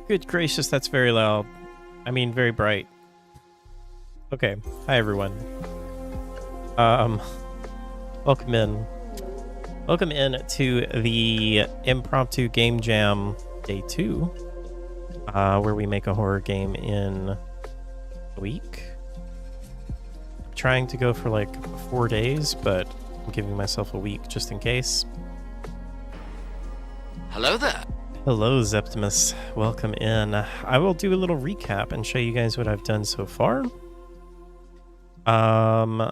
Good gracious, that's very loud. I mean, very bright. Okay, hi everyone. Um, welcome in. Welcome in to the Impromptu Game Jam Day 2, where we make a horror game in a week. I'm trying to go for like 4 days, but I'm giving myself a week just in case. Hello there. Hello, Zeptimus. Welcome in. I will do a little recap and show you guys what I've done so far. So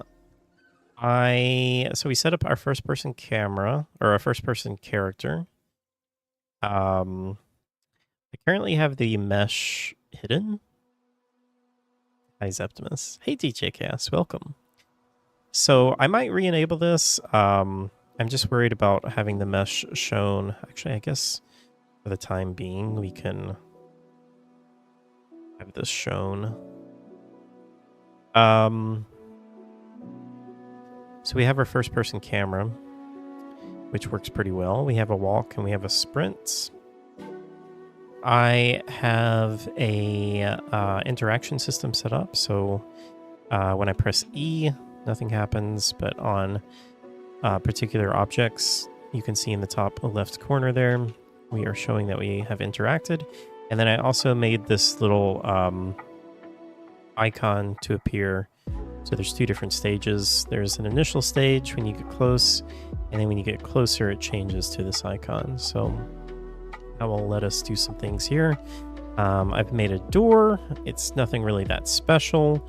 we set up our first-person camera, or our first-person character. I currently have the mesh hidden. Hi, Zeptimus. Hey, DJ Chaos. Welcome. So I might re-enable this. I'm just worried about having the mesh shown. Actually, I guess for the time being, we can have this shown. So we have our first-person camera, which works pretty well. We have a walk and we have a sprint. I have a interaction system set up, so when I press E, nothing happens, but on particular objects, you can see in the top left corner there, we are showing that we have interacted. And then I also made this little icon to appear. So there's two different stages. There's an initial stage when you get close, and then when you get closer, it changes to this icon. So that will let us do some things here. I've made a door. It's nothing really that special.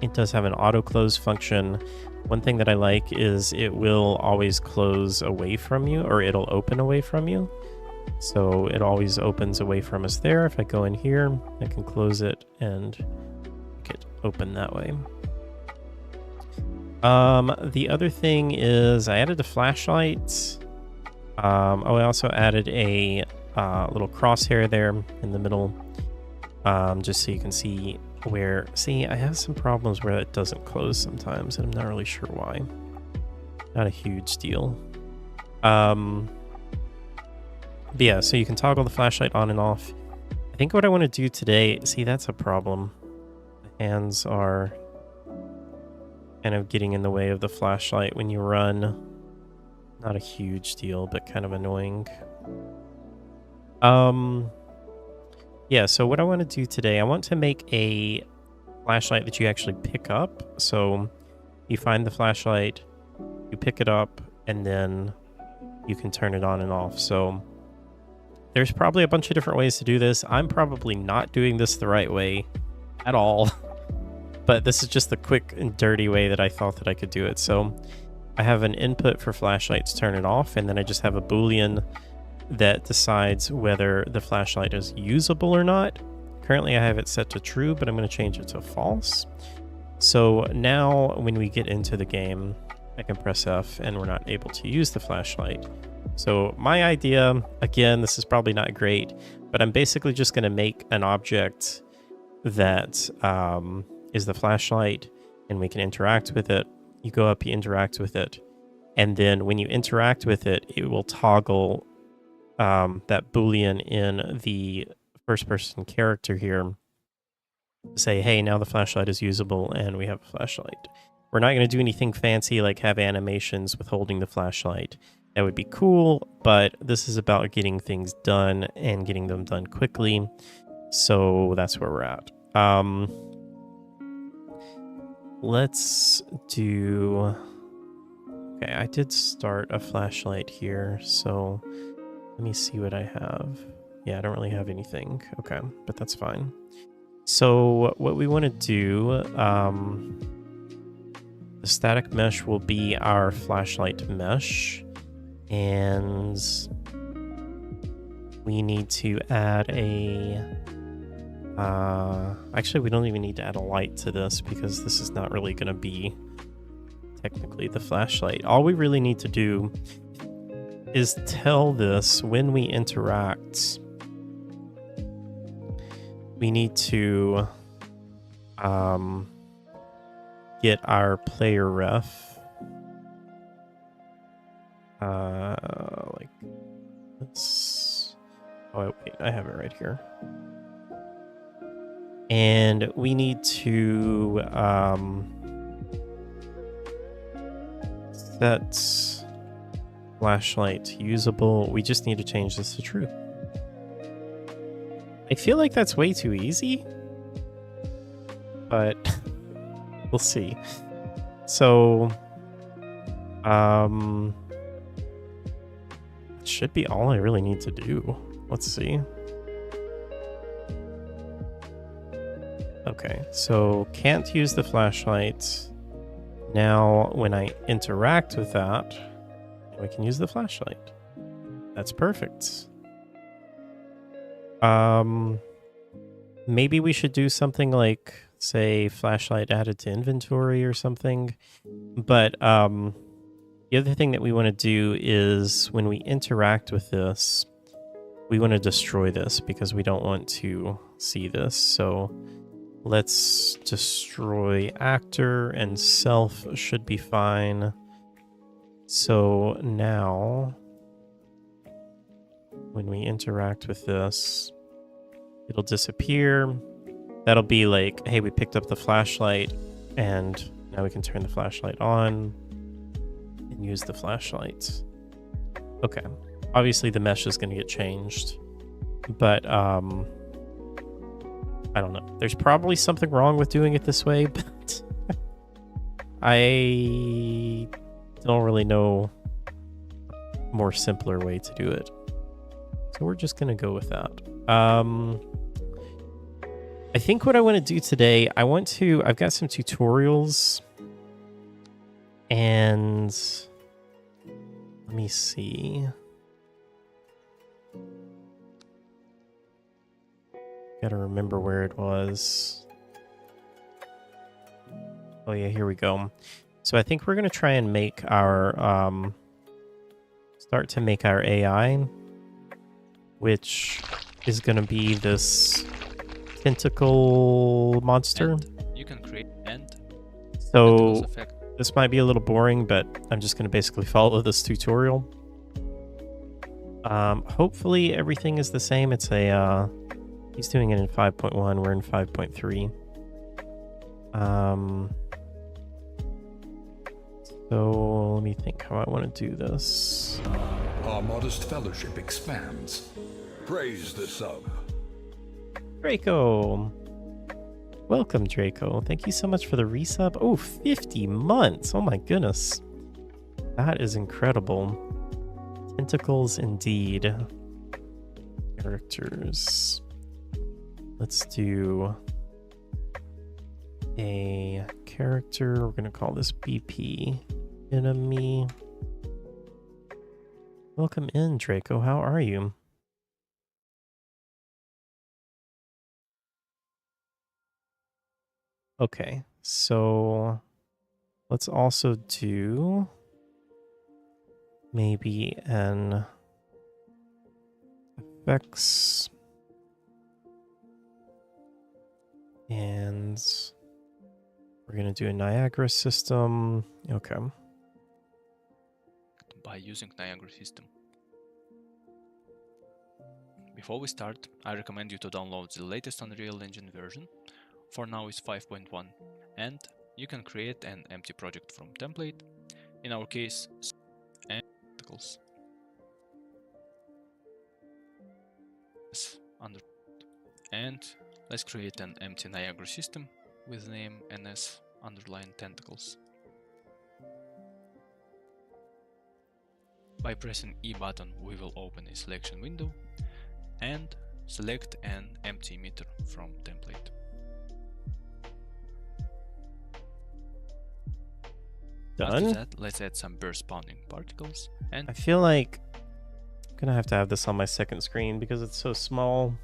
It does have an auto close function. One thing that I like is it will always close away from you, or it'll open away from you. So it always opens away from us there. If I go in here, I can close it and make it open that way. The other thing is I added a flashlight. I also added a little crosshair there in the middle, just so you can see where... See, I have some problems where it doesn't close sometimes, and I'm not really sure why. Not a huge deal. But yeah, so you can toggle the flashlight on and off. I think what I want to do today... See, that's a problem. The hands are kind of getting in the way of the flashlight when you run. Not a huge deal, but kind of annoying. Yeah, so what I want to do today, I want to make a flashlight that you actually pick up. So you find the flashlight, you pick it up, and then you can turn it on and off. So there's probably a bunch of different ways to do this. I'm probably not doing this the right way at all, but this is just the quick and dirty way that I thought that I could do it. So I have an input for flashlight to turn it off, and then I just have a Boolean that decides whether the flashlight is usable or not. Currently I have it set to true, but I'm going to change it to false. So now when we get into the game, I can press F and we're not able to use the flashlight. So my idea, again, this is probably not great, but I'm basically just going to make an object that is the flashlight, and we can interact with it. You go up, you interact with it, and then when you interact with it, it will toggle that Boolean in the first-person character here to say, hey, now the flashlight is usable and we have a flashlight. We're not going to do anything fancy like have animations with holding the flashlight. That would be cool, but this is about getting things done and getting them done quickly. So that's where we're at. Let's do... Okay, I did start a flashlight here, so let me see what I have. Yeah, I don't really have anything. Okay, but that's fine. So what we want to do, the static mesh will be our flashlight mesh, and we need to add a... actually, we don't even need to add a light to this because this is not really going to be technically the flashlight. All we really need to do is tell this when we interact, we need to get our player ref like this. Oh, wait, I have it right here. And we need to set flashlight usable. We just need to change this to true. I feel like that's way too easy, but we'll see. So, it should be all I really need to do. Let's see. Okay, so can't use the flashlight. Now, when I interact with that, we can use the flashlight. That's perfect. Maybe we should do something like, say, flashlight added to inventory or something. But the other thing that we want to do is when we interact with this, we want to destroy this because we don't want to see this. So let's destroy actor, and self should be fine. So now when we interact with this, it'll disappear. That'll be like, hey, we picked up the flashlight, and now we can turn the flashlight on and use the flashlight. Okay. Obviously the mesh is going to get changed, but I don't know. There's probably something wrong with doing it this way, but I don't really know a more simpler way to do it. So we're just going to go with that. I think what I want to do today, I've got some tutorials, and let me see. Gotta remember where it was. Oh yeah, here we go. So I think we're gonna try and make our start to make our AI, which is gonna be this tentacle monster. And you can create so this might be a little boring, but I'm just gonna basically follow this tutorial. Hopefully everything is the same. It's a he's doing it in 5.1. We're in 5.3. So let me think how I want to do this. Our modest fellowship expands. Praise the sub. Draco. Welcome, Draco. Thank you so much for the resub. Oh, 50 months. Oh my goodness. That is incredible. Tentacles indeed. Characters. Let's do a character. We're going to call this BP. Enemy. Welcome in, Draco. How are you? Okay, so let's also do maybe an effects, and we're going to do a Niagara system. Okay. by using Niagara system. Before we start, I recommend you to download the latest Unreal Engine version. For now it's 5.1, and you can create an empty project from template. In our case, and tentacles. And let's create an empty Niagara system with name ns_tentacles. By pressing E button, we will open a selection window and select an empty emitter from template. Done. After that, let's add some burst spawning particles, and I feel like I'm gonna have to have this on my second screen because it's so small.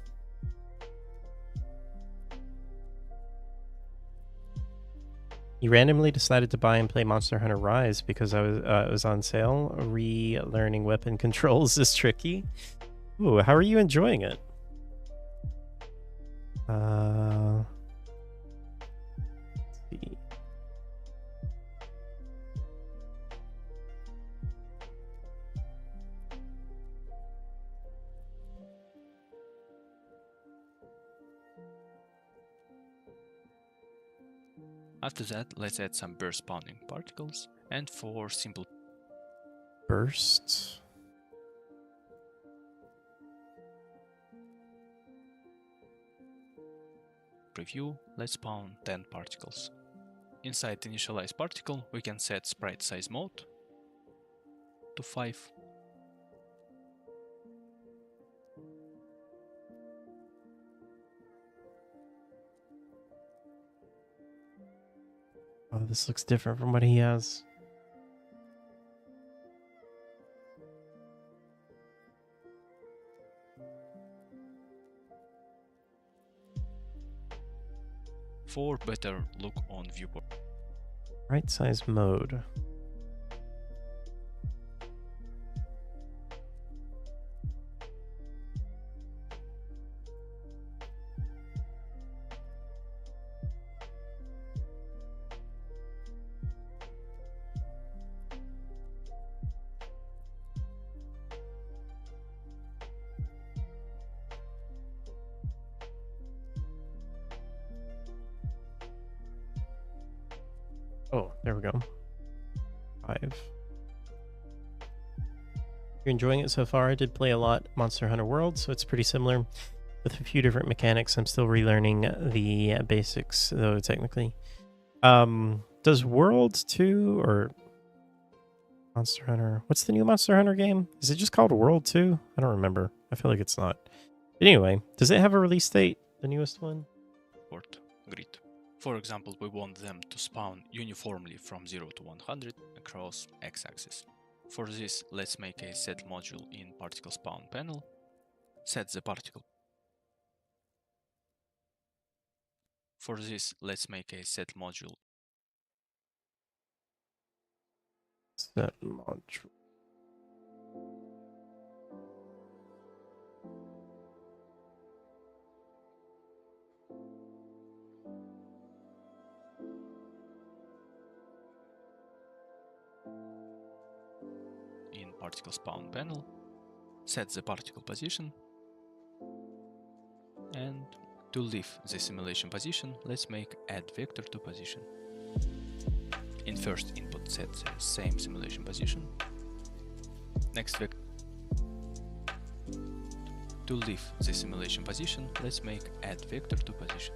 You randomly decided to buy and play Monster Hunter Rise because it was on sale. Relearning weapon controls is tricky. Ooh, how are you enjoying it? Let's see. After that, let's add some burst spawning particles, and for simple Burst. preview, let's spawn 10 particles. Inside initialize particle, we can set sprite size mode to 5. Oh, this looks different from what he has. For better look on viewport. Right size mode. Oh, there we go. 5. You're enjoying it so far? I did play a lot Monster Hunter World, so it's pretty similar with a few different mechanics. I'm still relearning the basics, though, technically. Does World 2 or Monster Hunter... What's the new Monster Hunter game? Is it just called World 2? I don't remember. I feel like it's not. But anyway, does it have a release date? The newest one? Grid. For example, we want them to spawn uniformly from 0 to 100 across x-axis. For this, let's make a set module in particle spawn panel. Set the particle. For this, let's make a set module. Set module. In particle spawn panel, set the particle position, and to leave the simulation position, let's make add vector to position. In first input, set the same simulation position. Next vector. To leave the simulation position, let's make add vector to position.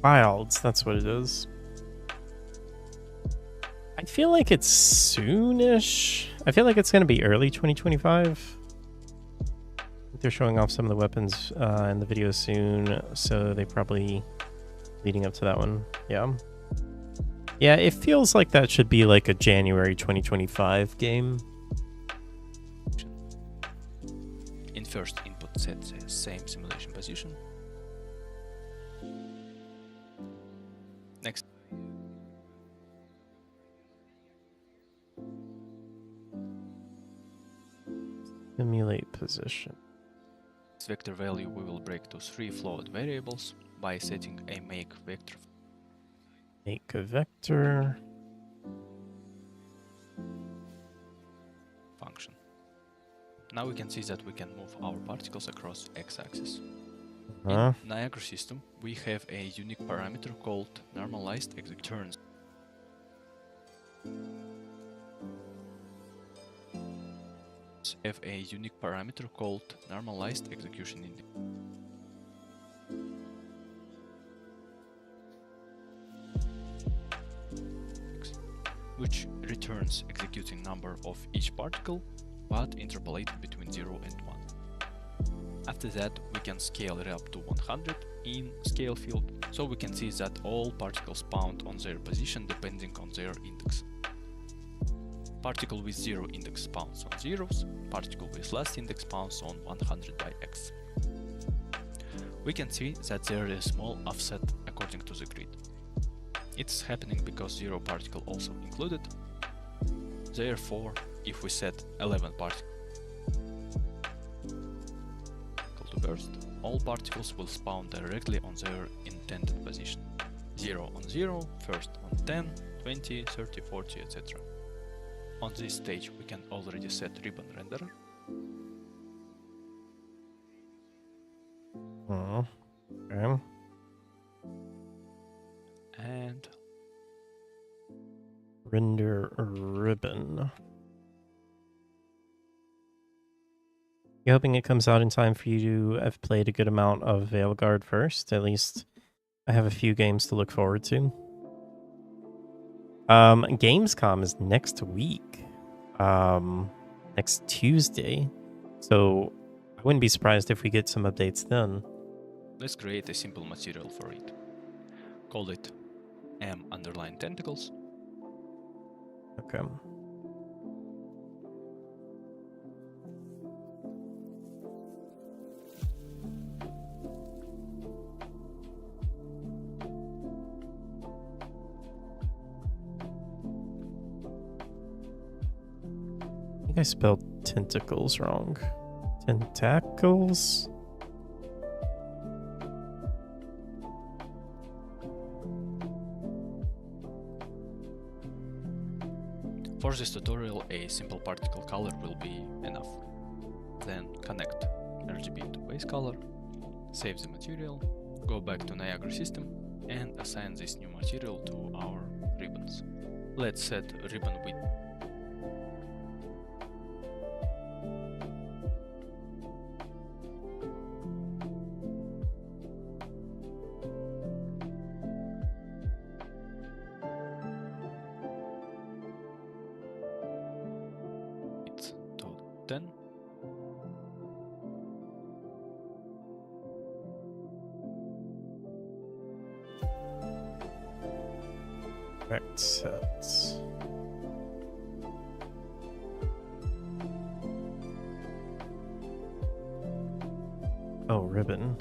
Wilds, that's what it is. I feel like it's soonish. I feel like it's going to be early 2025. They're showing off some of the weapons in the video soon, so they probably leading up to that one. Yeah. Yeah, it feels like that should be like a January 2025 game. In first input, set the same simulation position. Next. Simulate position. This vector value we will break to 3 float variables by setting a make vector. Make a vector. Function. Now we can see that we can move our particles across x-axis. In Niagara system, we have a unique parameter called normalized execution. Have a unique parameter called normalized execution index, which returns executing number of each particle, but interpolated between 0 and 1. After that, we can scale it up to 100 in scale field, so we can see that all particles spawned on their position depending on their index. Particle with 0 index spawns on zeros, particle with last index spawns on 100 by x. We can see that there is a small offset according to the grid. It's happening because 0 particle also included. Therefore, if we set 11 particles to burst, all particles will spawn directly on their intended position. 0 on 0, first on 10, 20, 30, 40, etc. On this stage we can already set ribbon renderer. Oh, okay. And Render ribbon. You hoping it comes out in time for you to have played a good amount of Veilguard first? At least I have a few games to look forward to. Gamescom is next week. Next Tuesday. So I wouldn't be surprised if we get some updates then. let's create a simple material for it. Call it M_tentacles. Okay. I think I spelled tentacles wrong. Tentacles? For this tutorial, a simple particle color will be enough. Then connect RGB to base color, save the material, go back to Niagara system, and assign this new material to our ribbons. Let's set ribbon width to 10. Correct sets. Oh, ribbon.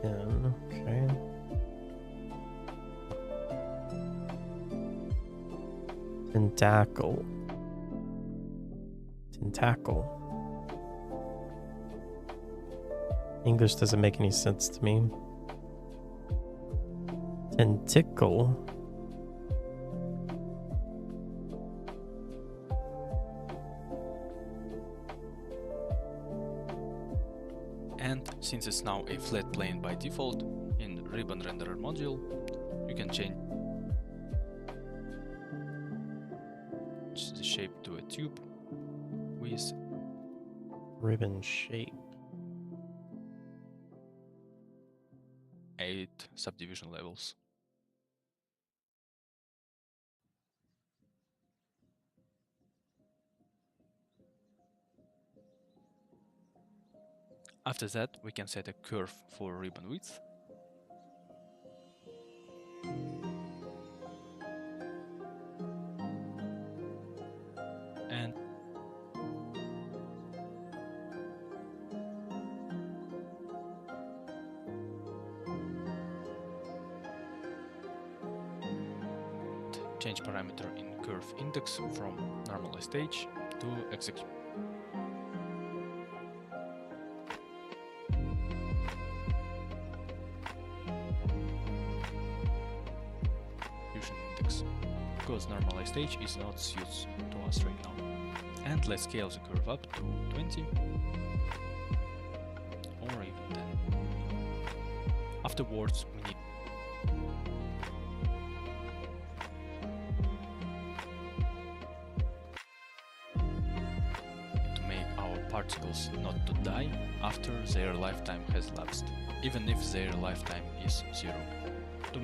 10, okay. Tentacle. Tentacle. English doesn't make any sense to me. Tentacle. And since it's now a flat plane by default, in ribbon renderer module, you can change the shape to a tube with Ribbon shape. 8 subdivision levels. After that, we can set a curve for ribbon width. And change parameter in curve index from normalized stage to execution index, because normalized stage is not suited to us right now. And let's scale the curve up to 20 or even 10. Afterwards, we need to make our particles not to die after their lifetime has lapsed, even if their lifetime is 0. To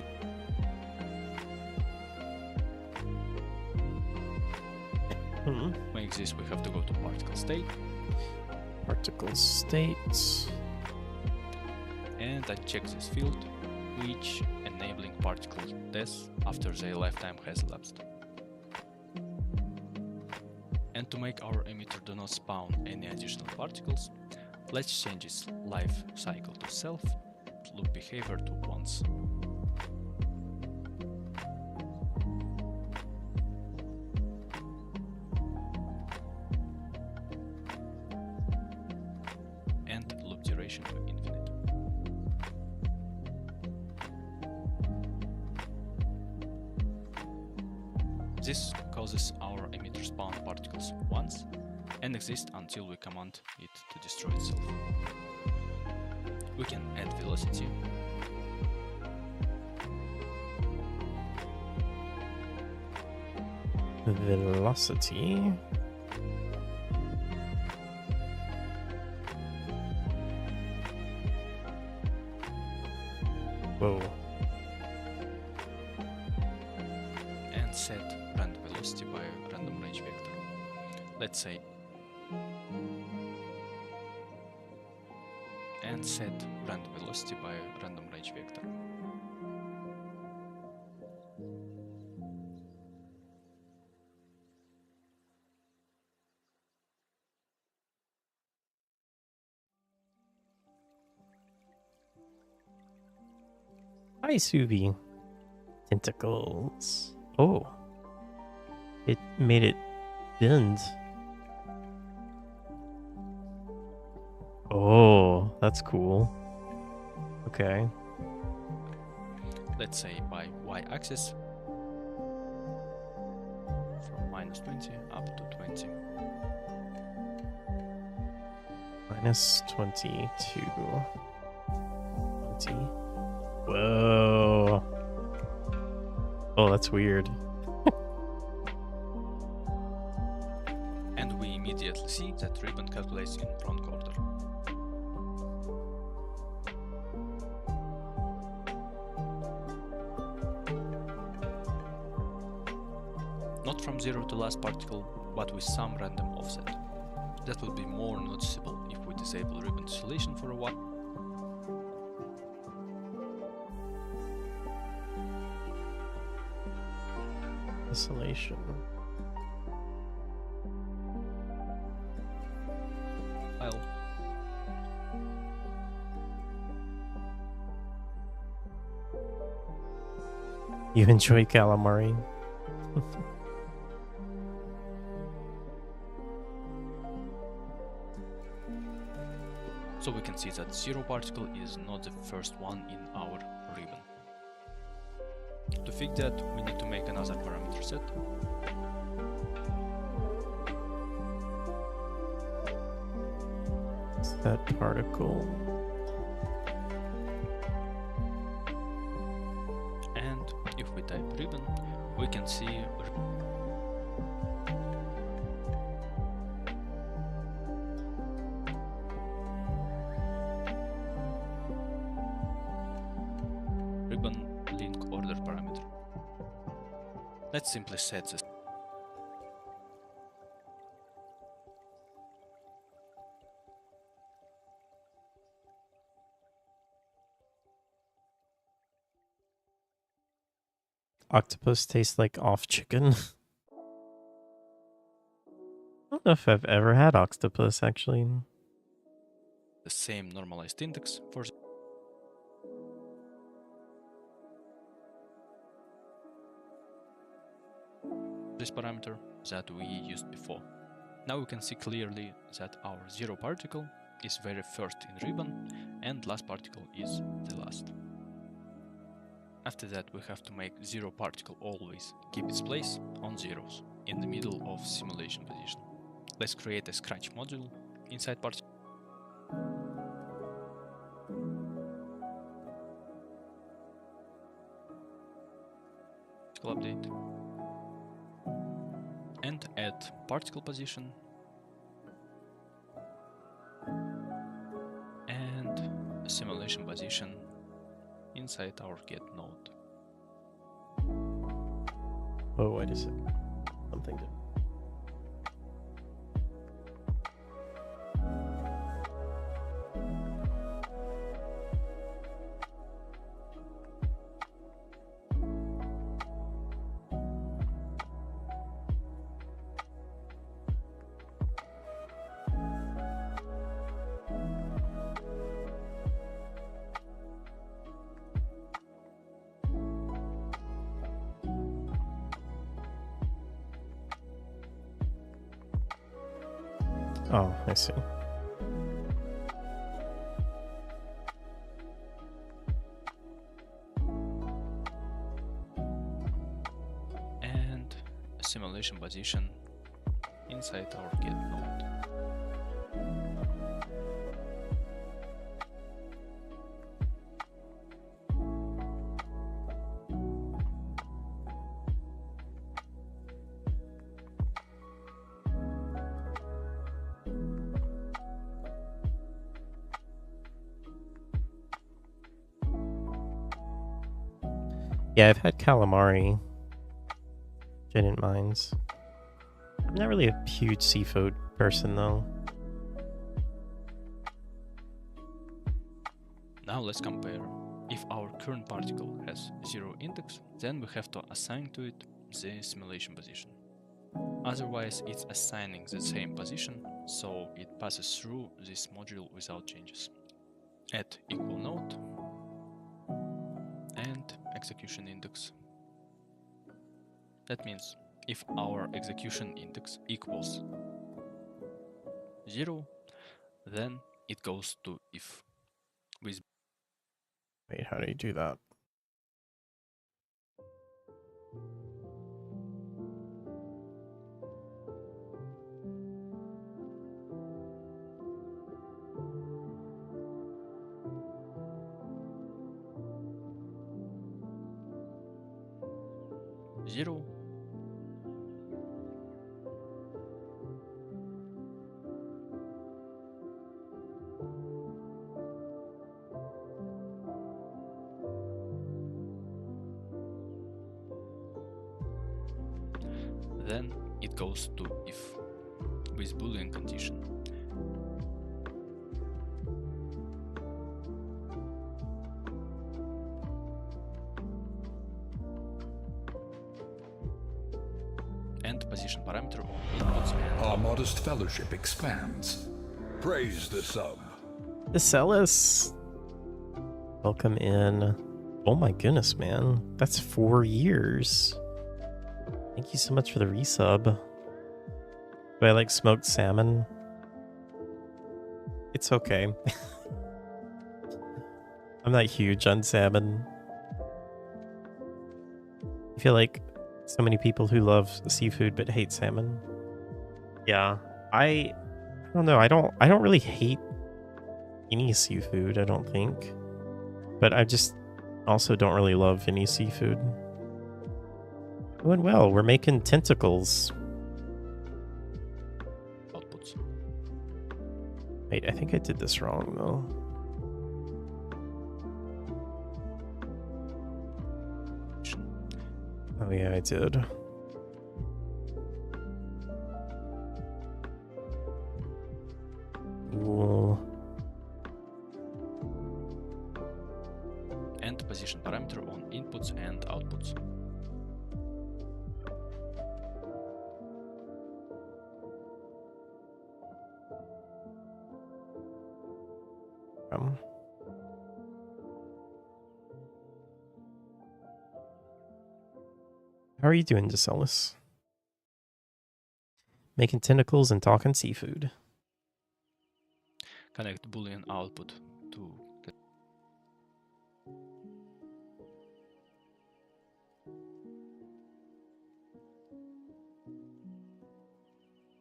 make this, we have to go to particle state Particle states. and uncheck this field, which enabling particle death after their lifetime has elapsed. And to make our emitter do not spawn any additional particles, let's change its life cycle to self, loop behavior to once. And loop duration to infinite. This causes our emitter spawn particles once and exist until we command it to destroy itself. We can add velocity. Velocity. Whoa. And set random velocity by random range vector. Let's say. And set random velocity by random range vector. Hi, Suvi. Tentacles. Oh. It made it bend. Oh, that's cool. Okay. Let's say by y-axis from -20 up to 20. Minus 20 to 20. Whoa. Oh, that's weird. And we immediately see that ribbon calculates in front quarter. Not from 0 to last particle, but with some random offset. That will be more noticeable if we disable ribbon tessellation for a while. Tessellation. You enjoy calamari? So we can see that 0 particle is not the first one in our ribbon. To fix that, we need to make another parameter set. Set particle. And if we type ribbon, we can see ribbon link order parameter. Let's simply set this. Octopus tastes like off chicken. I don't know if I've ever had octopus, actually. The same normalized index for this parameter that we used before. Now we can see clearly that our 0 particle is very first in ribbon and last particle is the last. After that we have to make 0 particle always keep its place on zeros in the middle of simulation position. Let's create a scratch module inside particle update and add particle position and a simulation position inside our get node. Oh, wait a second. Something did. Oh, I see. And a simulation position inside our get node. Yeah, I've had calamari, which I didn't mind. I'm not really a huge seafood person, though. Now let's compare. If our current particle has 0 index, then we have to assign to it the simulation position. Otherwise, it's assigning the same position, so it passes through this module without changes. Add equal node and execution index. That means if our execution index equals 0, then it goes to if. Wait, how do you do that? Zero. Then it goes to if with Boolean condition. And position parameter on inputs and Our modest fellowship expands. Praise the sub. Decellus. Welcome in. Oh my goodness, man. That's 4 years. Thank you so much for the resub. Do I like smoked salmon? It's okay. I'm not huge on salmon. I feel like so many people who love seafood but hate salmon. Yeah, I don't know. I don't really hate any seafood, I don't think. But I just also don't really love any seafood. Doing well. We're making tentacles. outputs. Wait, I think I did this wrong, though. Oh, yeah, I did. Ooh. And position parameter on inputs and outputs. How are you doing, Decellus? Making tentacles and talking seafood. Connect Boolean output to the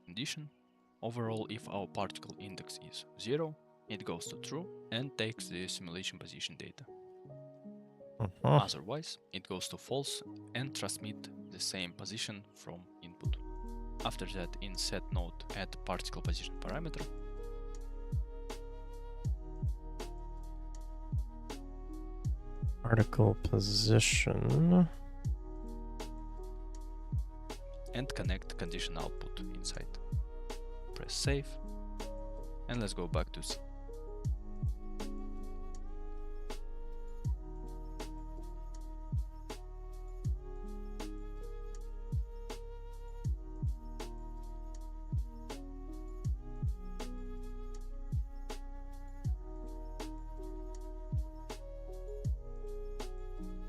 condition. Overall, if our particle index is 0, it goes to true and takes the simulation position data. Otherwise, it goes to false and transmit the same position from input. After that, in set node, add particle position parameter. Particle position. And connect condition output inside. Press save. And let's go back to C.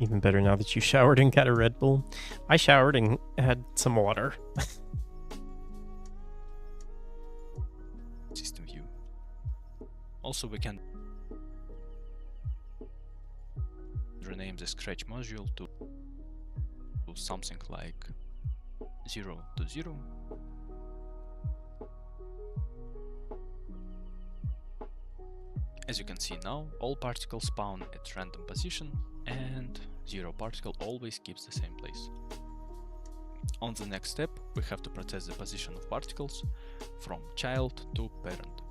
Even better now that you showered and got a Red Bull. I showered and had some water. System view. Also, we can rename the Scratch module to something like 0 to 0. As you can see now, all particles spawn at random position and 0 particle always keeps the same place. On the next step, we have to process the position of particles from child to parent,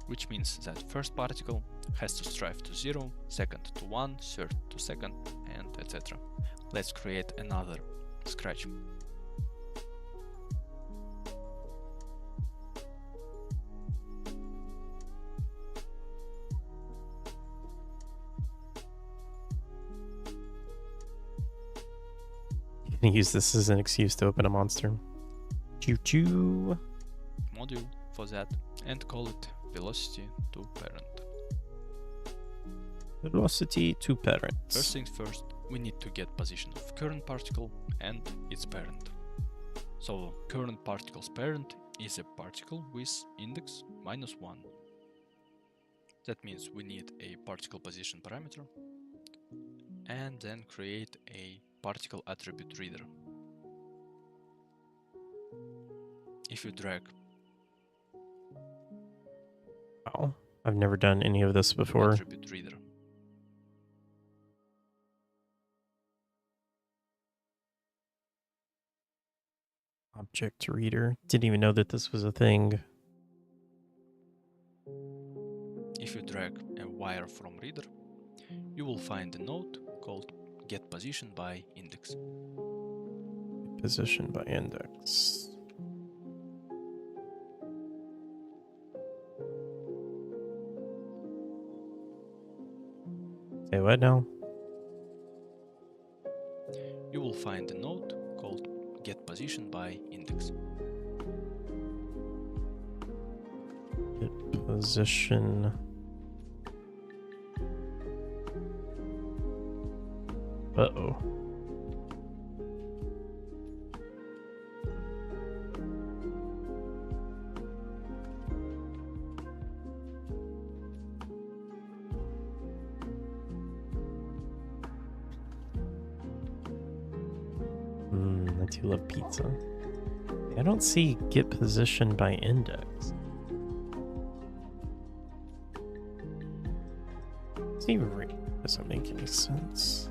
which means that first particle has to strive to 0, second to 1, third to second, and etc. let's create another scratch. You can use this as an excuse to open a monster. Choo choo. Module for that and call it velocity to parent. Velocity to parent. First things first, we need to get position of current particle and its parent. So current particle's parent is a particle with index -1. That means we need a particle position parameter and then create a particle attribute reader. If you drag, Wow, I've never done any of this before. attribute reader, Object reader. Didn't even know that this was a thing. if you drag a wire from reader, you will find a node called get position by index. Position by index. Say what now? You will find a node called get position by index. Get position. Uh-oh. I do love pizza. I don't see get position by index. See, doesn't make any sense.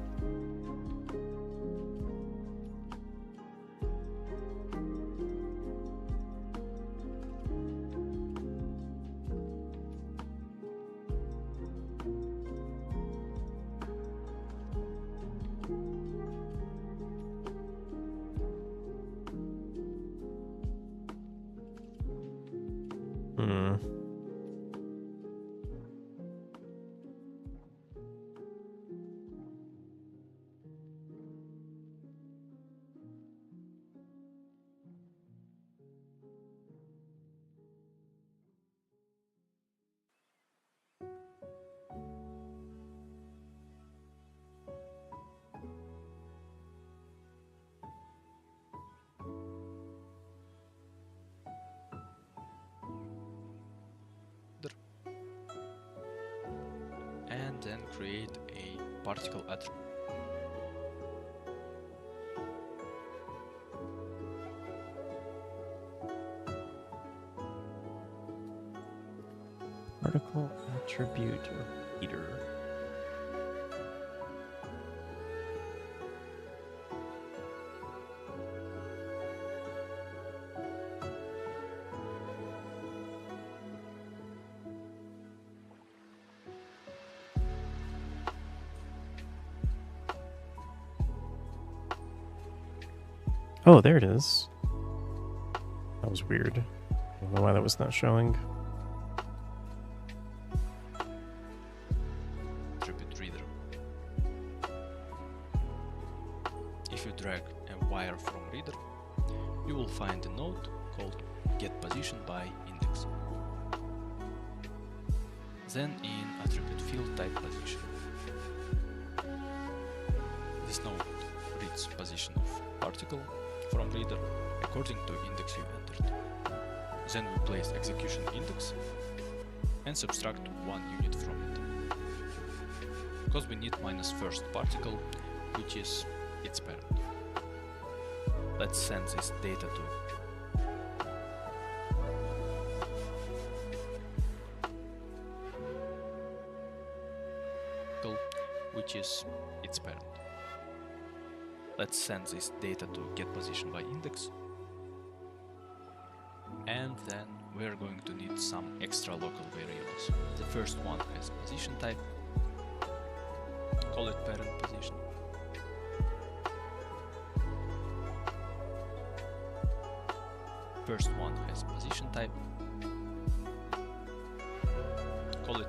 And then create a particle attribute. Particle attribute reader. Oh, there it is. That was weird. I don't know why that was not showing. Attribute reader. If you drag a wire from reader, you will find a node called get position by index. Then in attribute field type position. This node reads position of particle from reader according to index you entered. Then we place execution index and subtract 1 unit from it. Because we need minus first particle, which is its parent. Let's send this data to which is its parent. Let's send this data to get position by index. And then we're going to need some extra local variables. The first one has position type. Call it parent position. first one has position type. Call it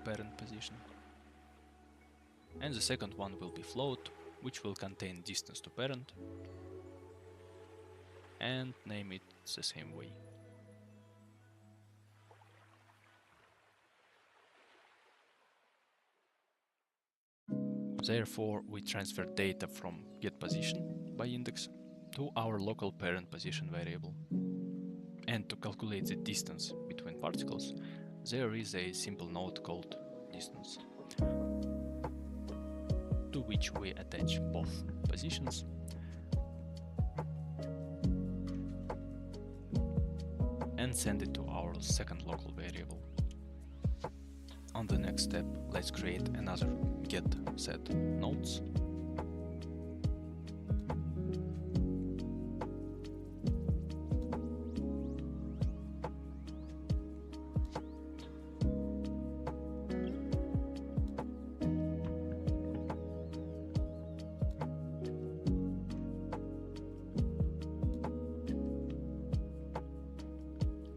parent position. And the second one will be float, which will contain distance to parent, and name it the same way. Therefore, we transfer data from getPosition by index to our local parent position variable. And to calculate the distance between particles, there is a simple node called distance, to which we attach both positions and send it to our second local variable. On the next step, let's create another get set nodes.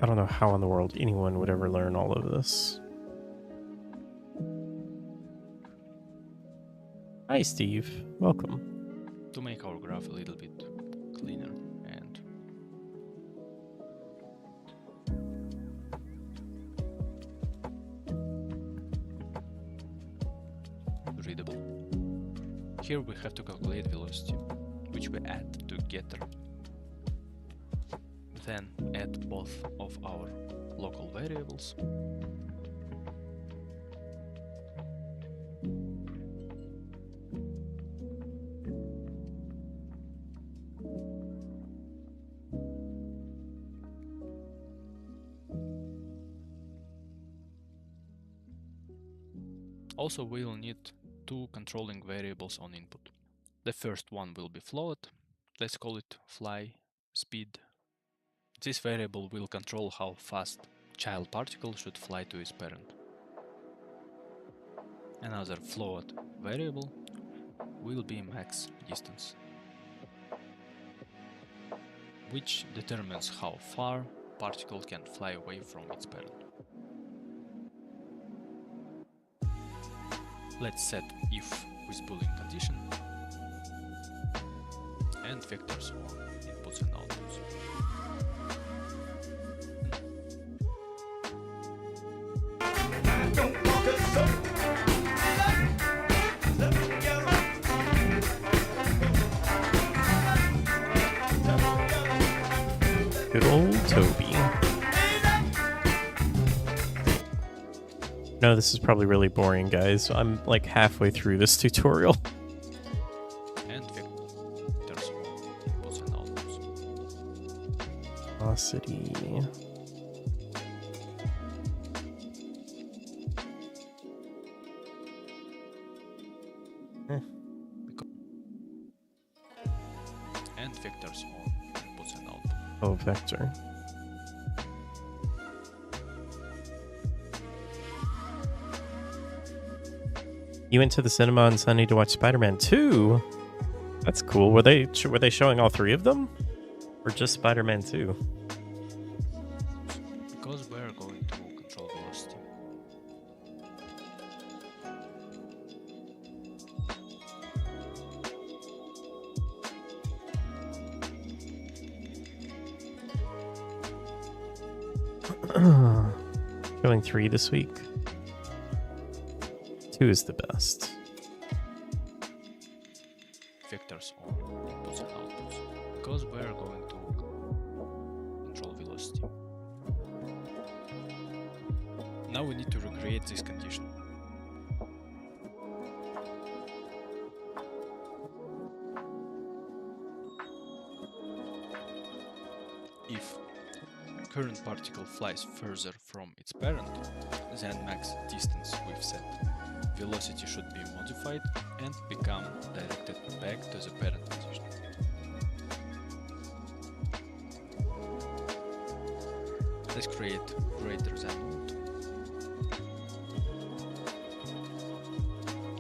I don't know how in the world anyone would ever learn all of this. Hi, Steve. Welcome. To make our graph a little bit cleaner and readable. Here we have to calculate velocity, which we add to getter. Then add both of our local variables. Also, we will need two controlling variables on input. The first one will be float. Let's call it fly speed. This variable will control how fast child particle should fly to its parent. Another float variable will be max distance, which determines how far particle can fly away from its parent. Let's set if with boolean condition and vectors on inputs and outputs. Good old Toby. No, this is probably really boring, guys. I'm like halfway through this tutorial. And vectors on inputs and outputs. Velocity. And vectors on inputs and outputs. Oh, vector. You went to the cinema on Sunday to watch Spider-Man 2? That's cool. Were they showing all three of them? Or just Spider-Man 2? Because we're going to control velocity. Showing 3 this week. 2 is the best. Vectors on inputs and outputs, because we're going to control velocity. Now we need to recreate this condition. If current particle flies further from its parent than max distance we've set, velocity should be modified and become directed back to the parent position. Let's create greater than node.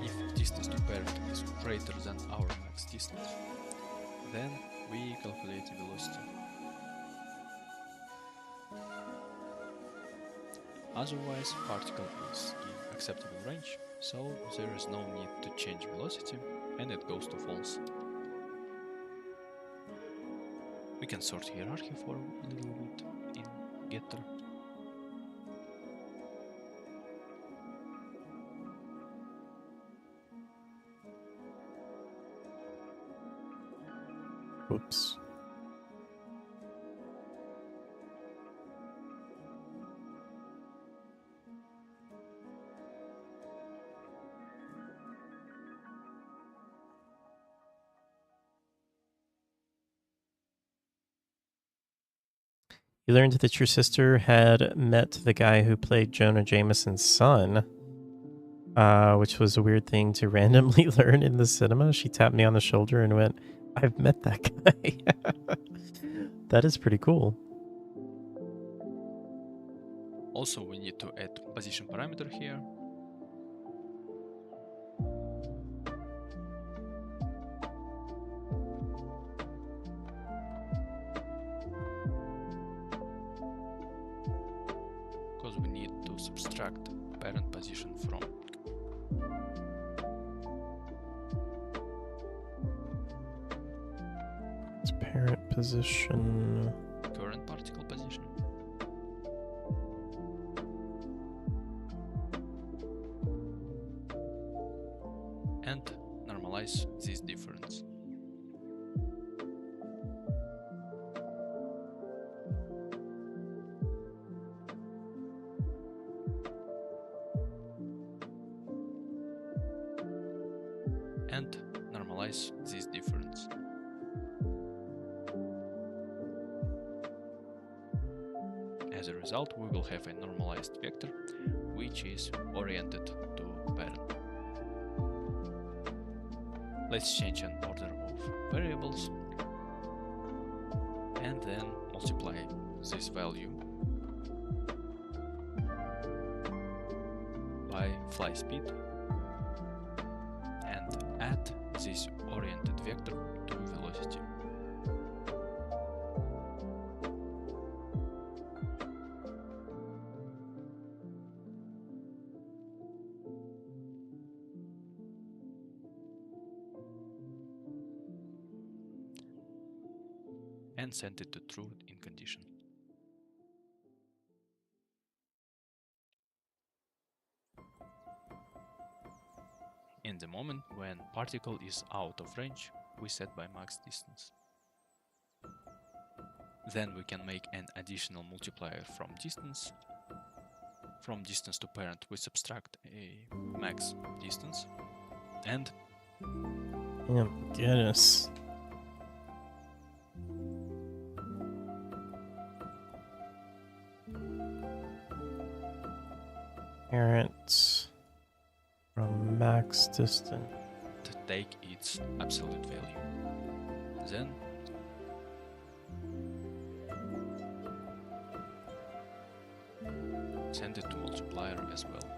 If distance to parent is greater than our max distance, then we calculate the velocity. Otherwise, particle is in acceptable range, so there is no need to change velocity and it goes to false. We can sort hierarchy for a little bit in getter. Whoops. You learned that your sister had met the guy who played Jonah Jameson's son, which was a weird thing to randomly learn in the cinema. She tapped me on the shoulder and went, "I've met that guy." That is pretty cool. Also, we need to add position parameter here. Because we need to subtract parent position from It's parent position. current particle position. And normalize this difference. And normalize this difference. As a result, we will have a normalized vector which is oriented to parent. Let's change an order of variables and then multiply this value by fly speed and add this oriented vector to velocity. And set it to true in condition. In the moment when particle is out of range, we set by max distance. Then we can make an additional multiplier from distance. From distance to parent, we subtract a max distance. And Oh my goodness. Parent from max distance. to take its absolute value. Then send it to multiplier as well.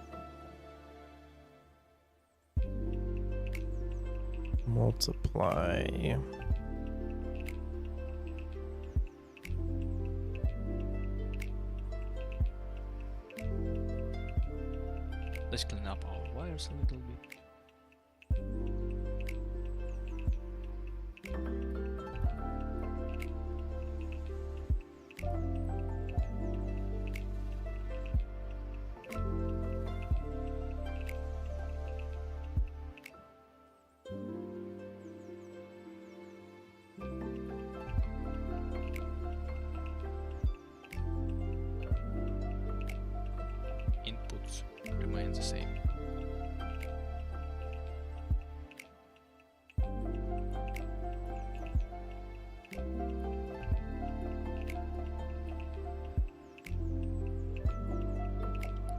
Multiply. Let's clean up our wires a little bit. Inputs remain the same.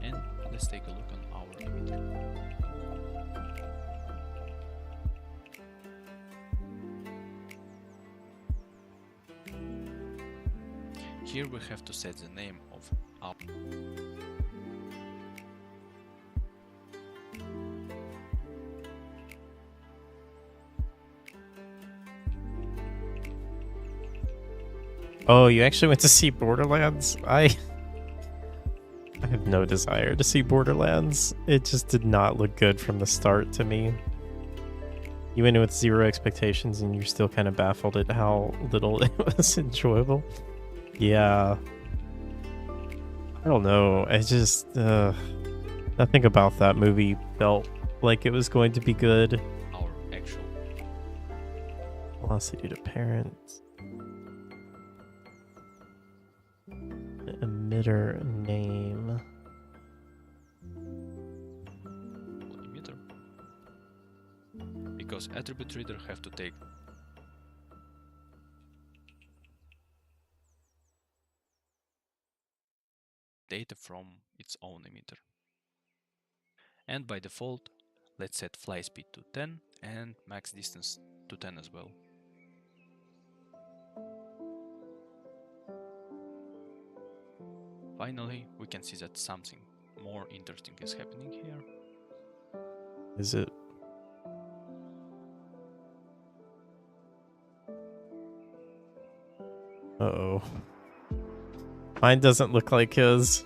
And let's take a look on our emitter. Here we have to set the name of our Oh, you actually went to see Borderlands? I have no desire to see Borderlands. It just did not look good from the start to me. You went in with zero expectations and you're still kind of baffled at how little it was enjoyable. Yeah. I don't know. I just, nothing about that movie felt like it was going to be good. our actual Velocity to parents. Emitter name. emitter. Because attribute reader have to take data from its own emitter. And by default, let's set fly speed to 10 and max distance to 10 as well. Finally, we can see that something more interesting is happening here. Is it? Uh-oh. Mine doesn't look like his.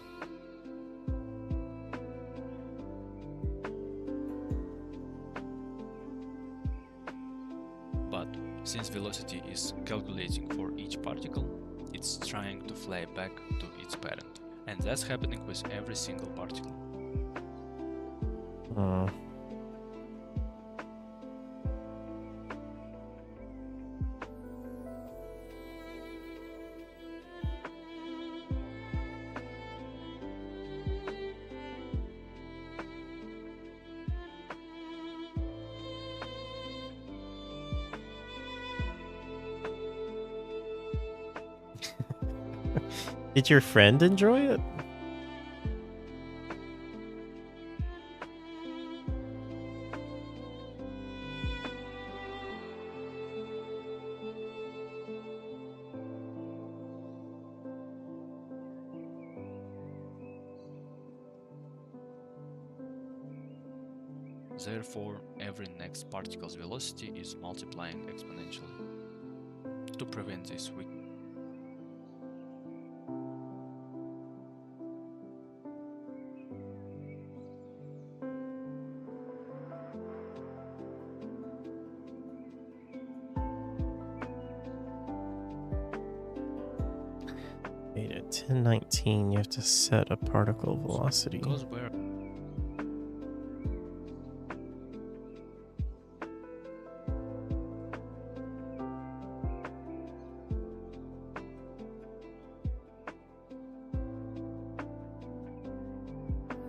But since velocity is calculating for each particle, it's trying to fly back to its parent. And that's happening with every single particle. Oh. Did your friend enjoy it? Therefore, every next particle's velocity is multiplying exponentially. To prevent this, we Wait, at 1019, you have to set a particle velocity. because we're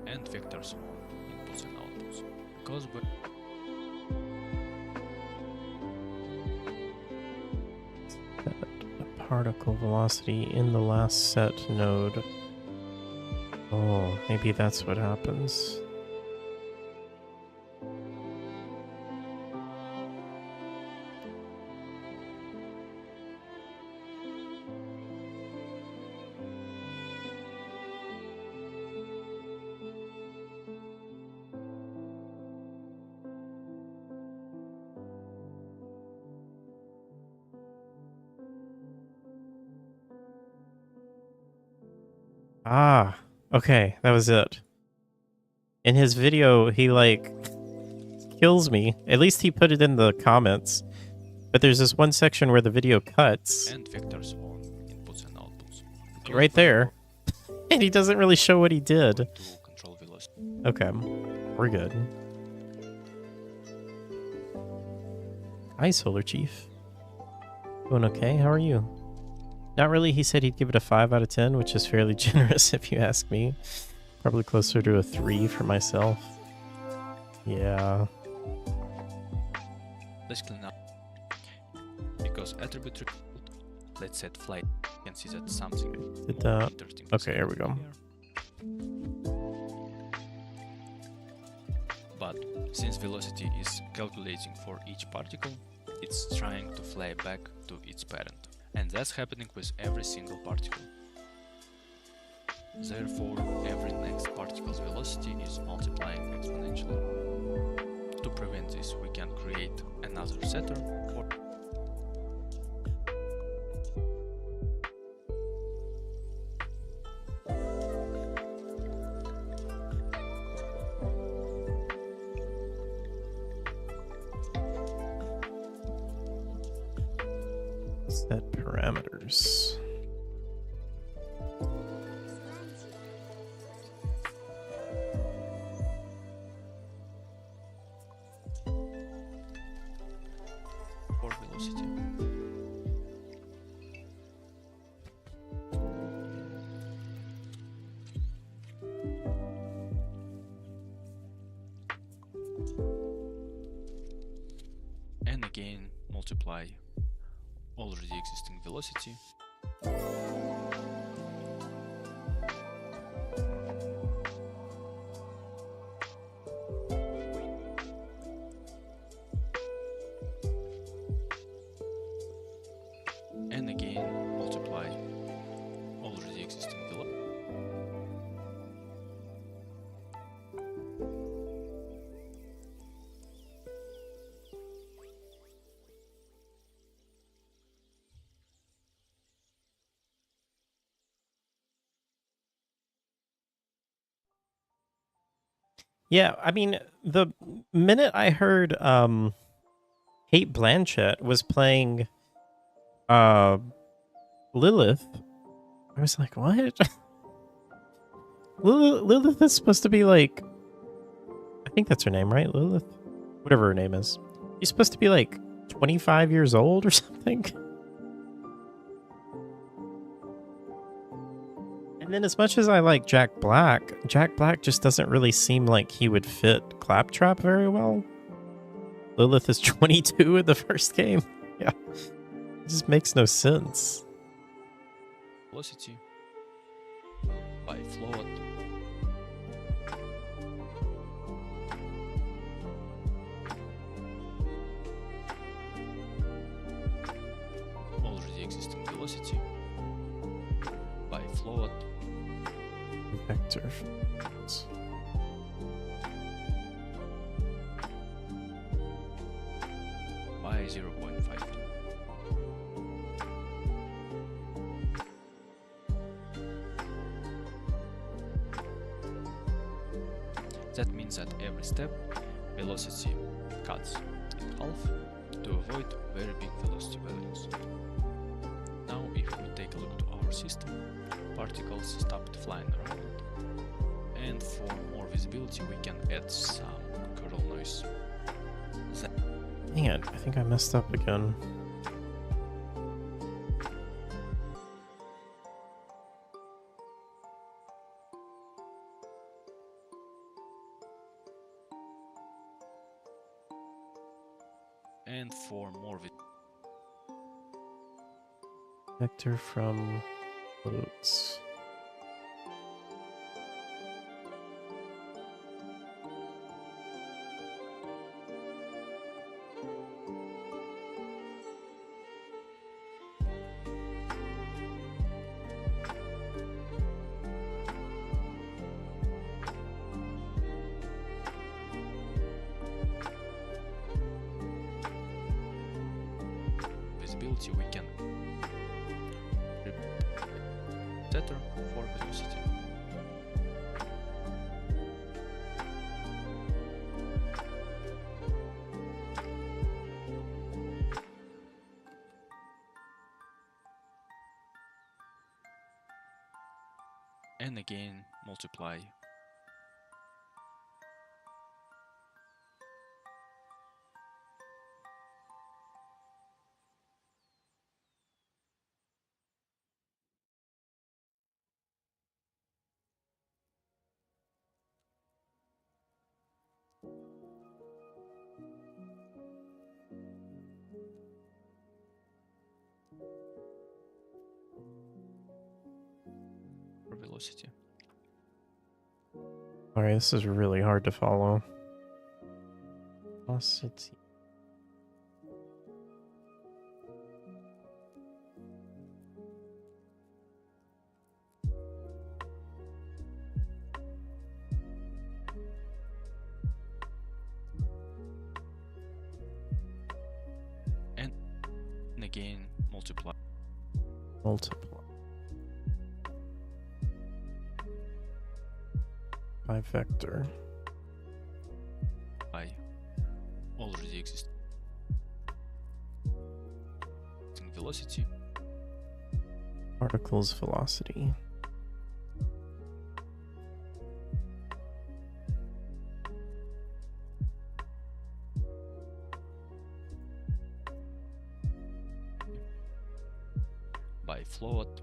and vectors on inputs and outputs. Because we're A particle velocity in the last set node. Oh, maybe that's what happens. Ah, okay, that was it. In his video, he like kills me. At least he put it in the comments. But there's this one section where the video cuts and vectors on inputs and outputs. Because right there, and he doesn't really show what he did. to control velocity. Okay, we're good. Hi, Solar Chief. Doing okay? How are you? Not really. He said he'd give it a 5 out of 10, which is fairly generous if you ask me. Probably closer to a 3 for myself. Yeah. Let's clean up. Because attribute record, let's set flight. You can see that something Did that. interesting. is Okay, here we go. happening here. But since velocity is calculating for each particle, it's trying to fly back to its parent. And that's happening with every single particle. Therefore, every next particle's velocity is multiplying exponentially. To prevent this, we can create another setter for set parameters. velocity. And again, multiply already existing velocity. And again, multiply already existing velocity. Yeah, I mean, the minute I heard Kate Blanchett was playing Lilith, I was like, what? Lilith is supposed to be like, I think that's her name, right? Lilith? Whatever her name is. She's supposed to be like 25 years old or something. And then as much as I like Jack Black just doesn't really seem like he would fit Claptrap very well. Lilith is 22 in the first game. Yeah. It just makes no sense. Velocity by float. Already existing velocity by float. Vector. By 0.5. That means that every step, velocity cuts in half to avoid very big velocity values. Now if we take a look to our system, particles stopped flying around, and for more visibility we can add some kernel noise. Dang it, I think I messed up again. And for more Vector from floats. visibility, we can tether for velocity. And again multiply. For velocity. Alright, this is really hard to follow. Velocity. again multiply by vector. by already existing velocity Particle's velocity. by float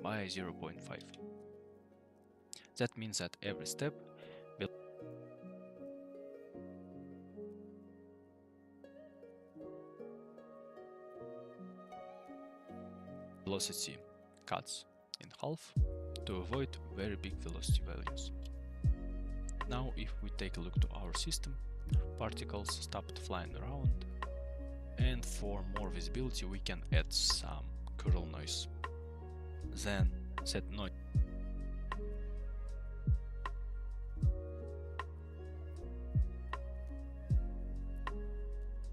by 0.5. That means that every step velocity cuts in half to avoid very big velocity values. Now if we take a look to our system, particles stopped flying around, and for more visibility we can add some curl noise. Then set noise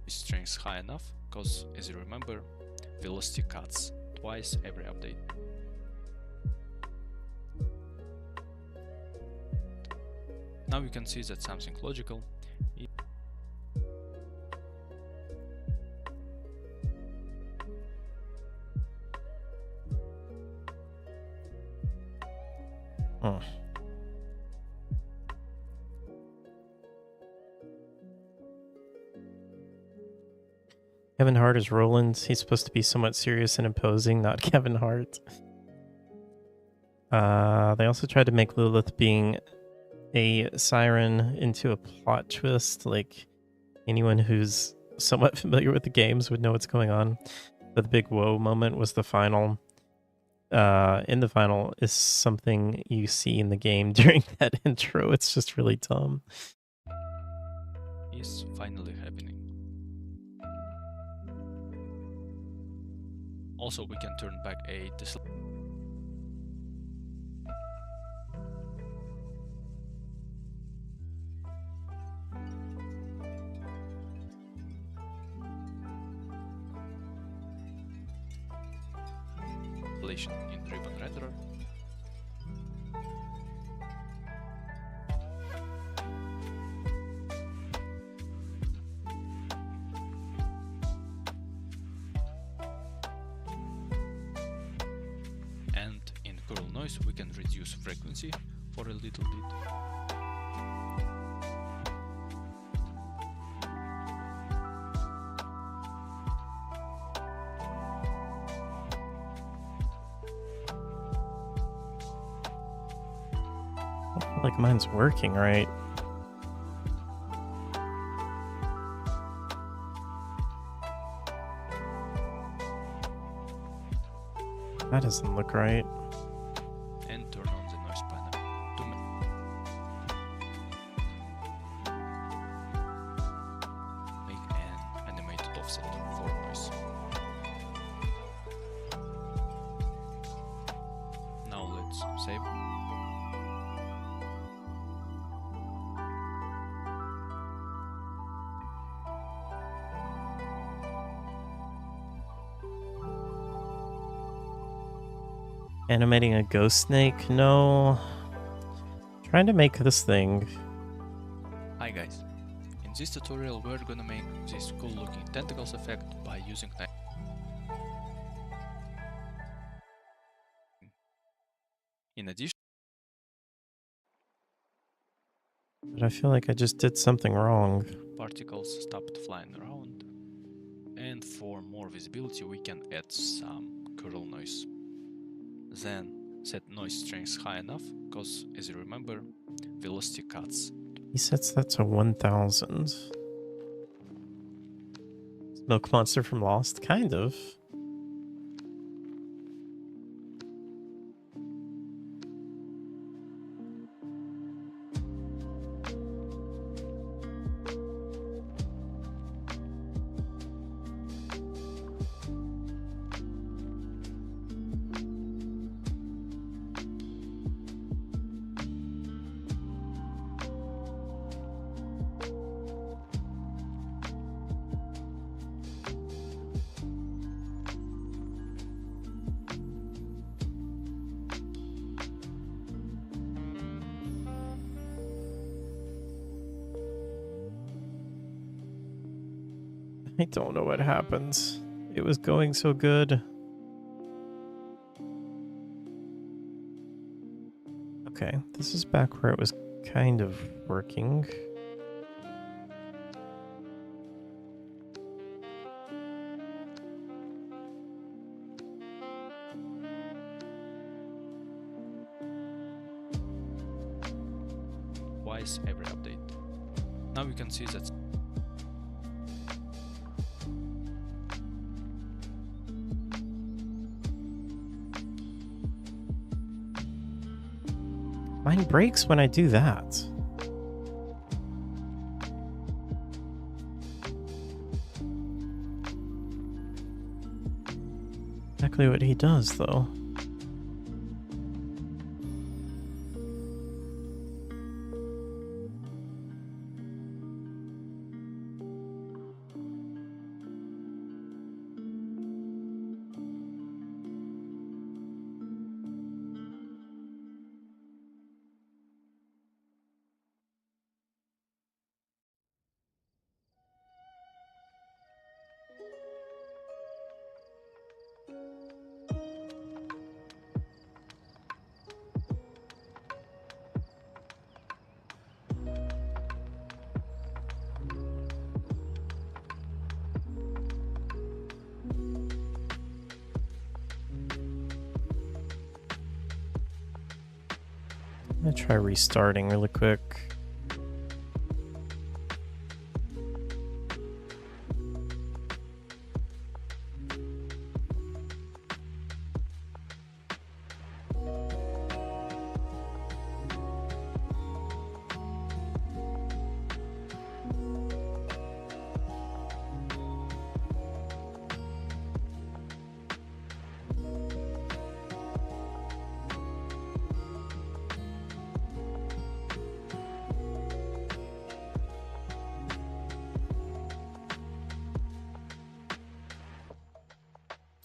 strength high enough, because as you remember, velocity cuts twice every update. Now you can see that something logical. Huh. Kevin Hart is Roland. He's supposed to be somewhat serious and imposing, not Kevin Hart. They also tried to make Lilith being a siren into a plot twist. Like, anyone who's somewhat familiar with the games would know what's going on. But the big whoa moment was the final. In the final is something you see in the game during that intro. It's just really dumb. Is finally happening. Also, we can turn back a distillation in ribbon renderer. And in curl noise we can reduce frequency for a little bit. I feel like mine's working right. That doesn't look right. And turn on the noise panel to make an animated offset for noise. Now let's save. Animating a ghost snake? No. Trying to make this thing. Hi guys, in this tutorial we're gonna make this cool looking tentacles effect by using in addition, But I feel like I just did something wrong. particles stopped flying around, and for more visibility we can add some curl noise. Then set noise strength high enough, because as you remember, velocity cuts. He sets that to 1000. Milk Monster from Lost? Kind of. I don't know what happens. It was going so good. Okay, this is back where it was kind of working. Twice every update. Now you can see that Mine breaks when I do that. Exactly what he does, though. I'm gonna try restarting really quick.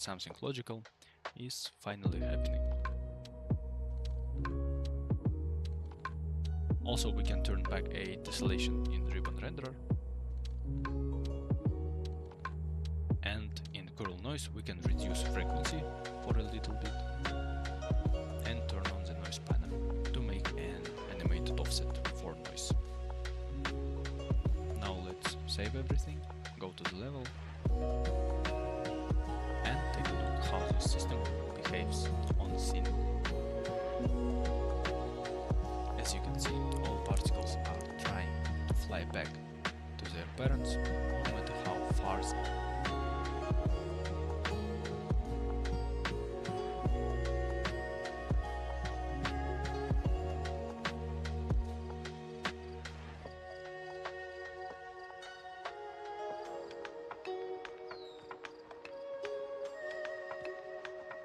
something logical is finally happening. Also, we can turn back a tessellation in ribbon renderer, and in curl noise we can reduce frequency for a little bit and turn on the noise panel to make an animated offset for noise. Now let's save everything, go to the level and take a look how the system behaves on the scene. As you can see, all particles are trying to fly back to their parents, no matter how far.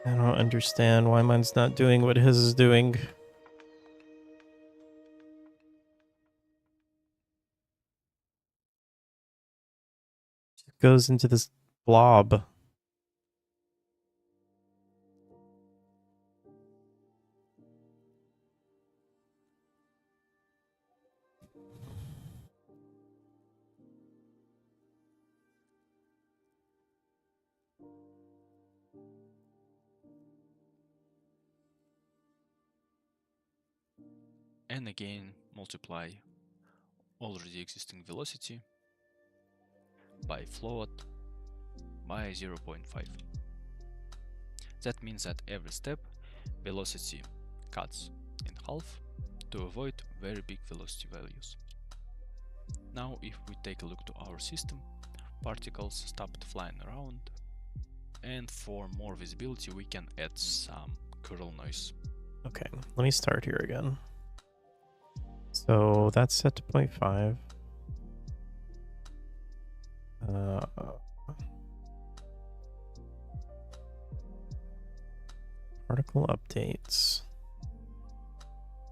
I don't understand why mine's not doing what his is doing. It goes into this blob. And again multiply already existing velocity by float by 0.5. That means that every step velocity cuts in half to avoid very big velocity values. Now if we take a look to our system, particles stopped flying around, and for more visibility we can add some curl noise. Okay, let me start here again. So that's set to 0.5. Particle updates.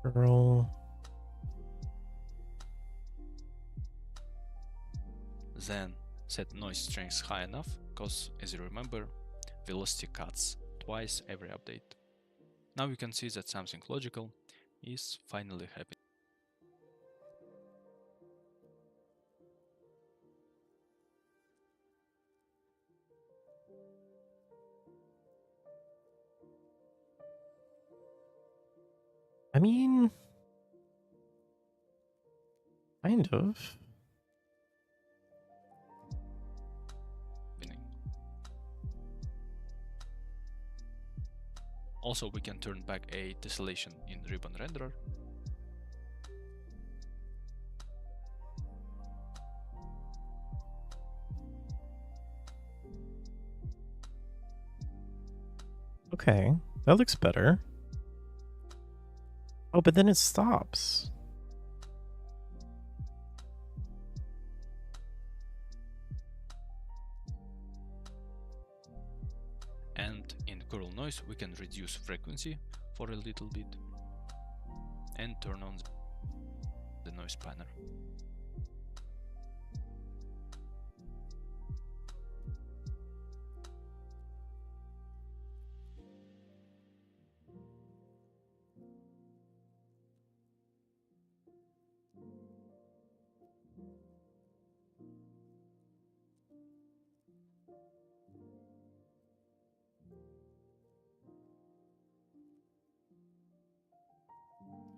Curl. Then set noise strength high enough, because as you remember, velocity cuts twice every update. Now you can see that something logical is finally happening. I mean, kind of. Also, we can turn back a tessellation in ribbon renderer. Okay, that looks better. Oh, but then it stops. And in curl noise we can reduce frequency for a little bit and turn on the noise banner.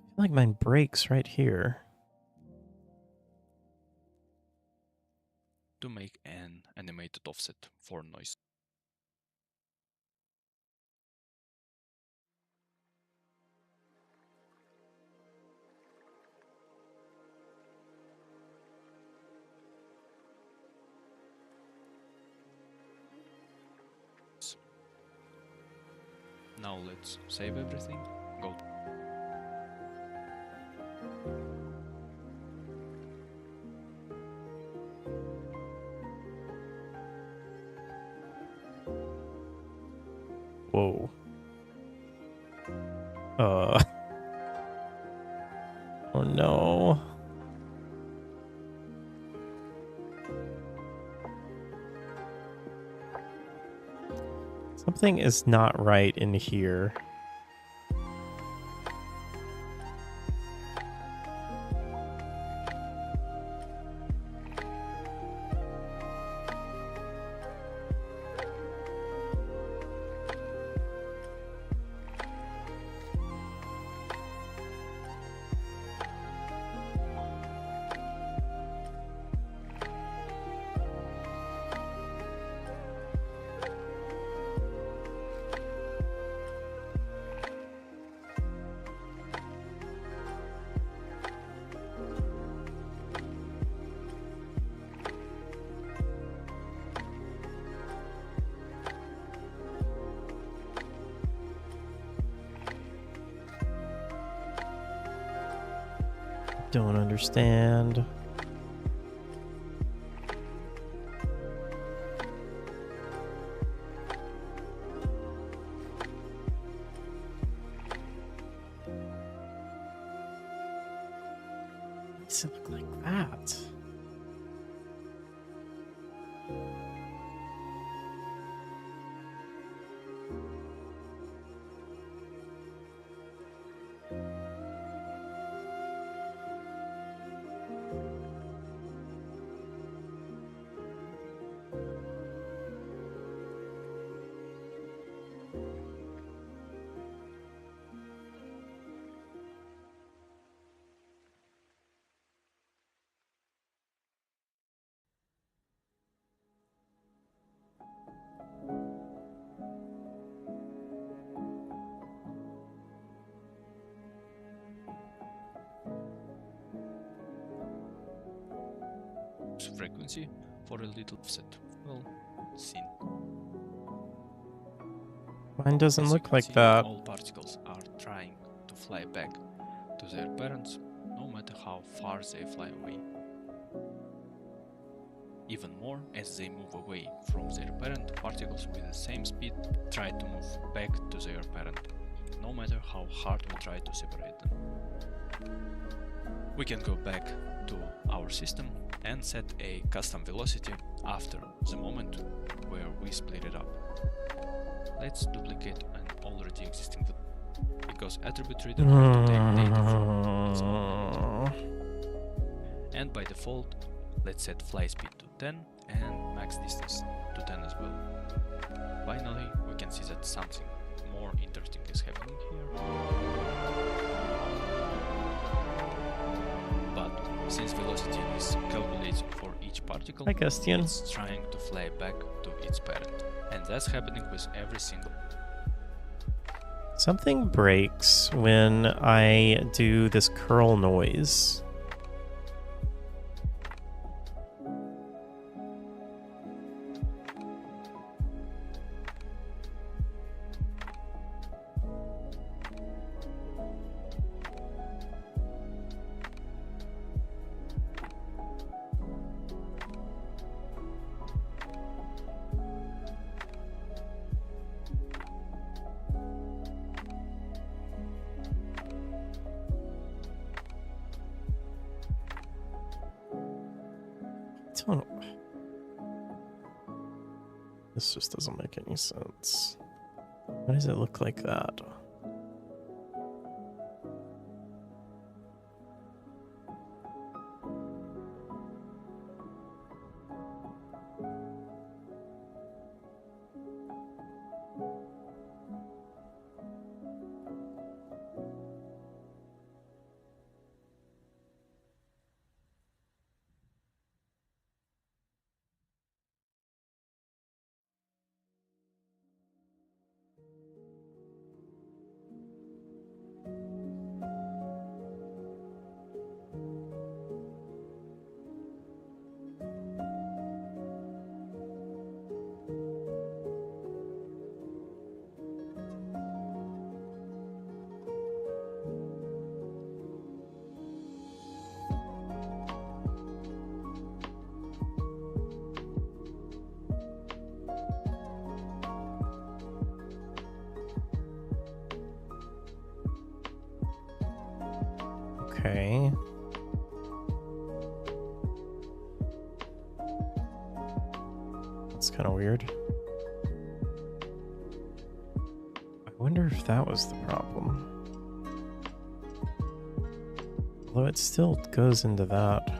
I feel like mine breaks right here. To make an animated offset for noise. Now let's save everything, go. Whoa. Oh no. Something is not right in here. Don't understand. Why does it look like that? Frequency for a little offset. Well, seen. Mine doesn't As you look can like see, that. all particles are trying to fly back to their parents, no matter how far they fly away. Even more, as they move away from their parent, particles with the same speed try to move back to their parent, no matter how hard we try to separate them. We can go back to our system and set a custom velocity after the moment where we split it up. Let's duplicate an already existing velocity, because attribute reader need to take data from this moment. And by default, let's set fly speed to 10 and max distance to 10 as well. Finally, we can see that something more interesting is happening here. Since velocity is calculated for each particle, Hi, Gustian. it's trying to fly back to its parent. And that's happening with every single. Something breaks when I do this curl noise. This just doesn't make any sense. Why does it look like that? Okay. That's kind of weird. I wonder if that was the problem. Although it still goes into that.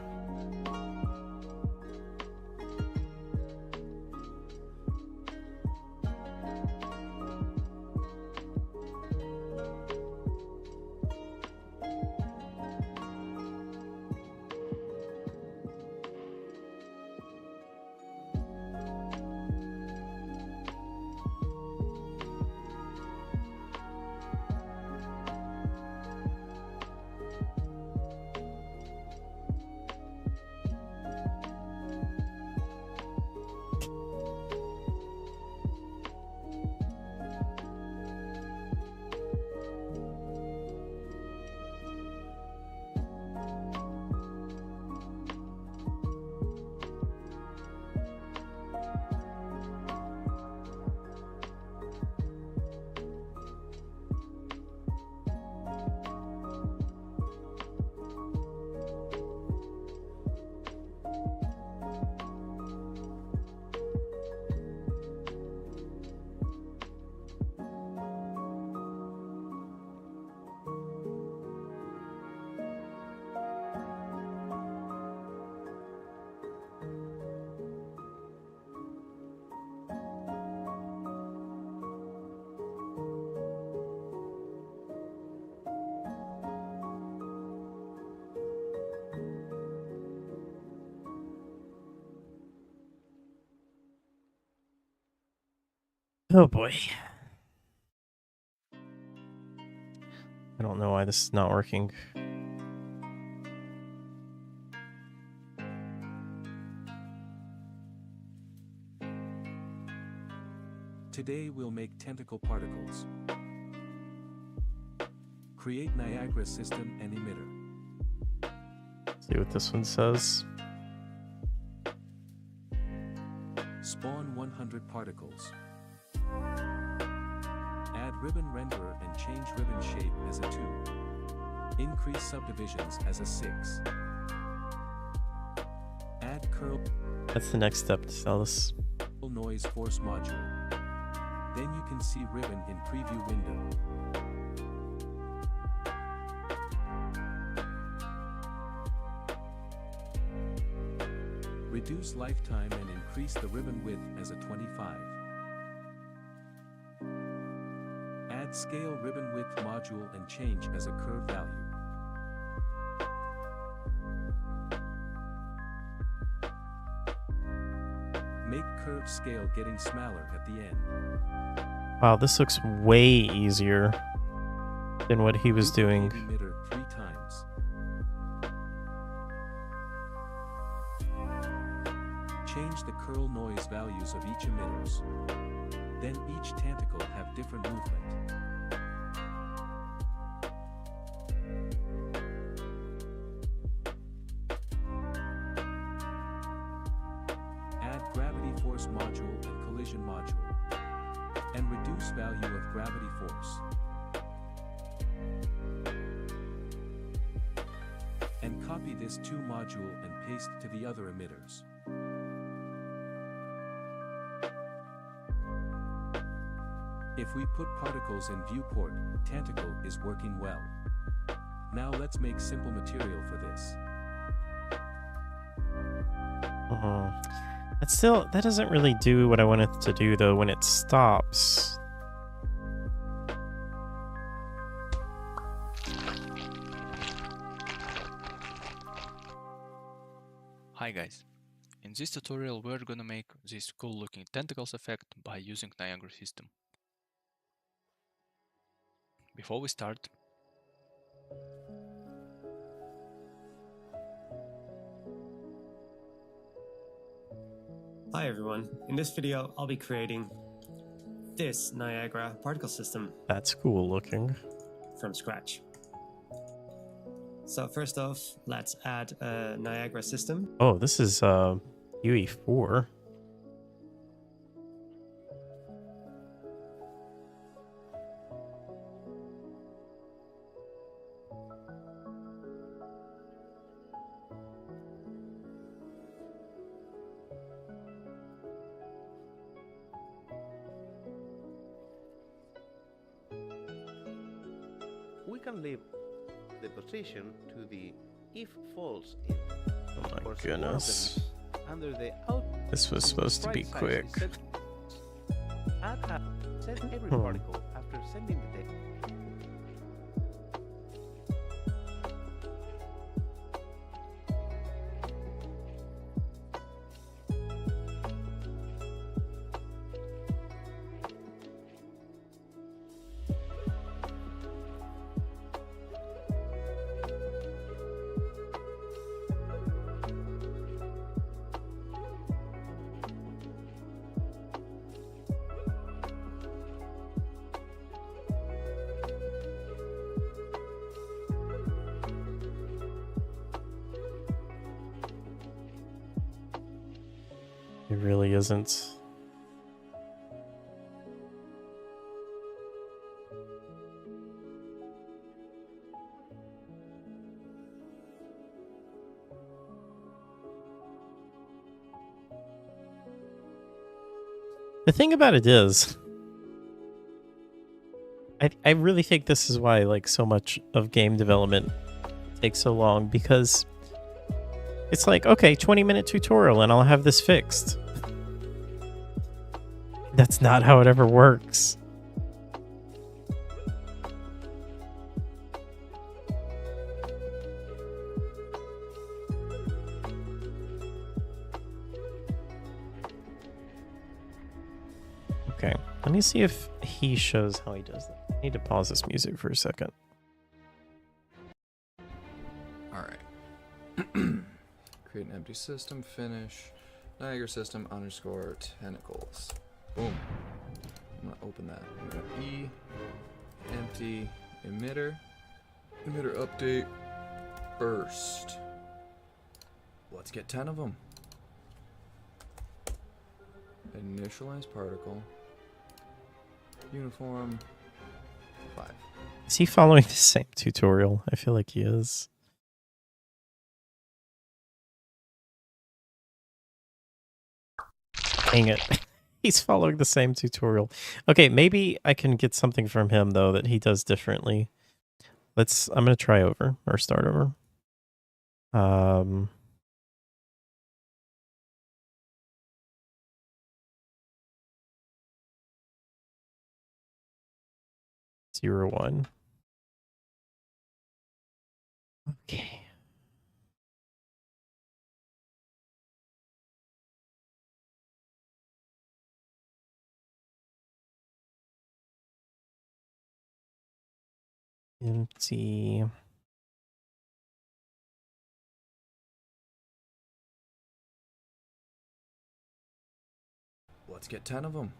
Oh boy. I don't know why this is not working. Today we'll make tentacle particles. Create Niagara system and emitter. See what this one says. Spawn 100 particles. Add ribbon renderer and change ribbon shape as a 2. Increase subdivisions as a 6. Add curl That's the next step to sell this. noise force module. Then you can see ribbon in preview window. Reduce lifetime and increase the ribbon width as a 25. Add scale ribbon width module and change as a curve value. curved scale getting smaller at the end. Wow, this looks way easier than what he was doing. Duplicate emitter 3 times. Change the curl noise values of each emitters. Then each tentacle have different movement. Add gravity force module and collision module. And reduce value of gravity force. And copy this 2 module and paste to the other emitters. If we put particles in viewport, tentacle is working well. Now let's make simple material for this. That doesn't really do what I want it to do though when it stops. Hi guys, in this tutorial we're gonna make this cool looking tentacles effect by using Niagara system. Before we start, Hi everyone, in this video I'll be creating this Niagara particle system That's cool looking. from scratch. So first off, let's add a Niagara system. Oh, this is UE4. We can leave the position to the if false in. Oh my For goodness. under the out. This was supposed to be right size quick. is set. Add a set every Hmm. particle after sending the text. It really isn't. The thing about it is, I really think this is why like so much of game development takes so long, because it's like, okay, 20-minute tutorial and I'll have this fixed. That's not how it ever works. Okay, let me see if he shows how he does that. I need to pause this music for a second. Alright. Create an empty system, finish. Niagara system underscore tentacles. Boom. I'm gonna open that. I'm gonna E, empty, emitter, emitter update, burst. Let's get 10 of them. Initialize particle. Uniform 5. Is he following the same tutorial? I feel like he is. Dang it. He's following the same tutorial. Okay, maybe I can get something from him, though, that he does differently. I'm going to try over, or start over. Zero, 1. Okay. Empty. Let's get 10 of them.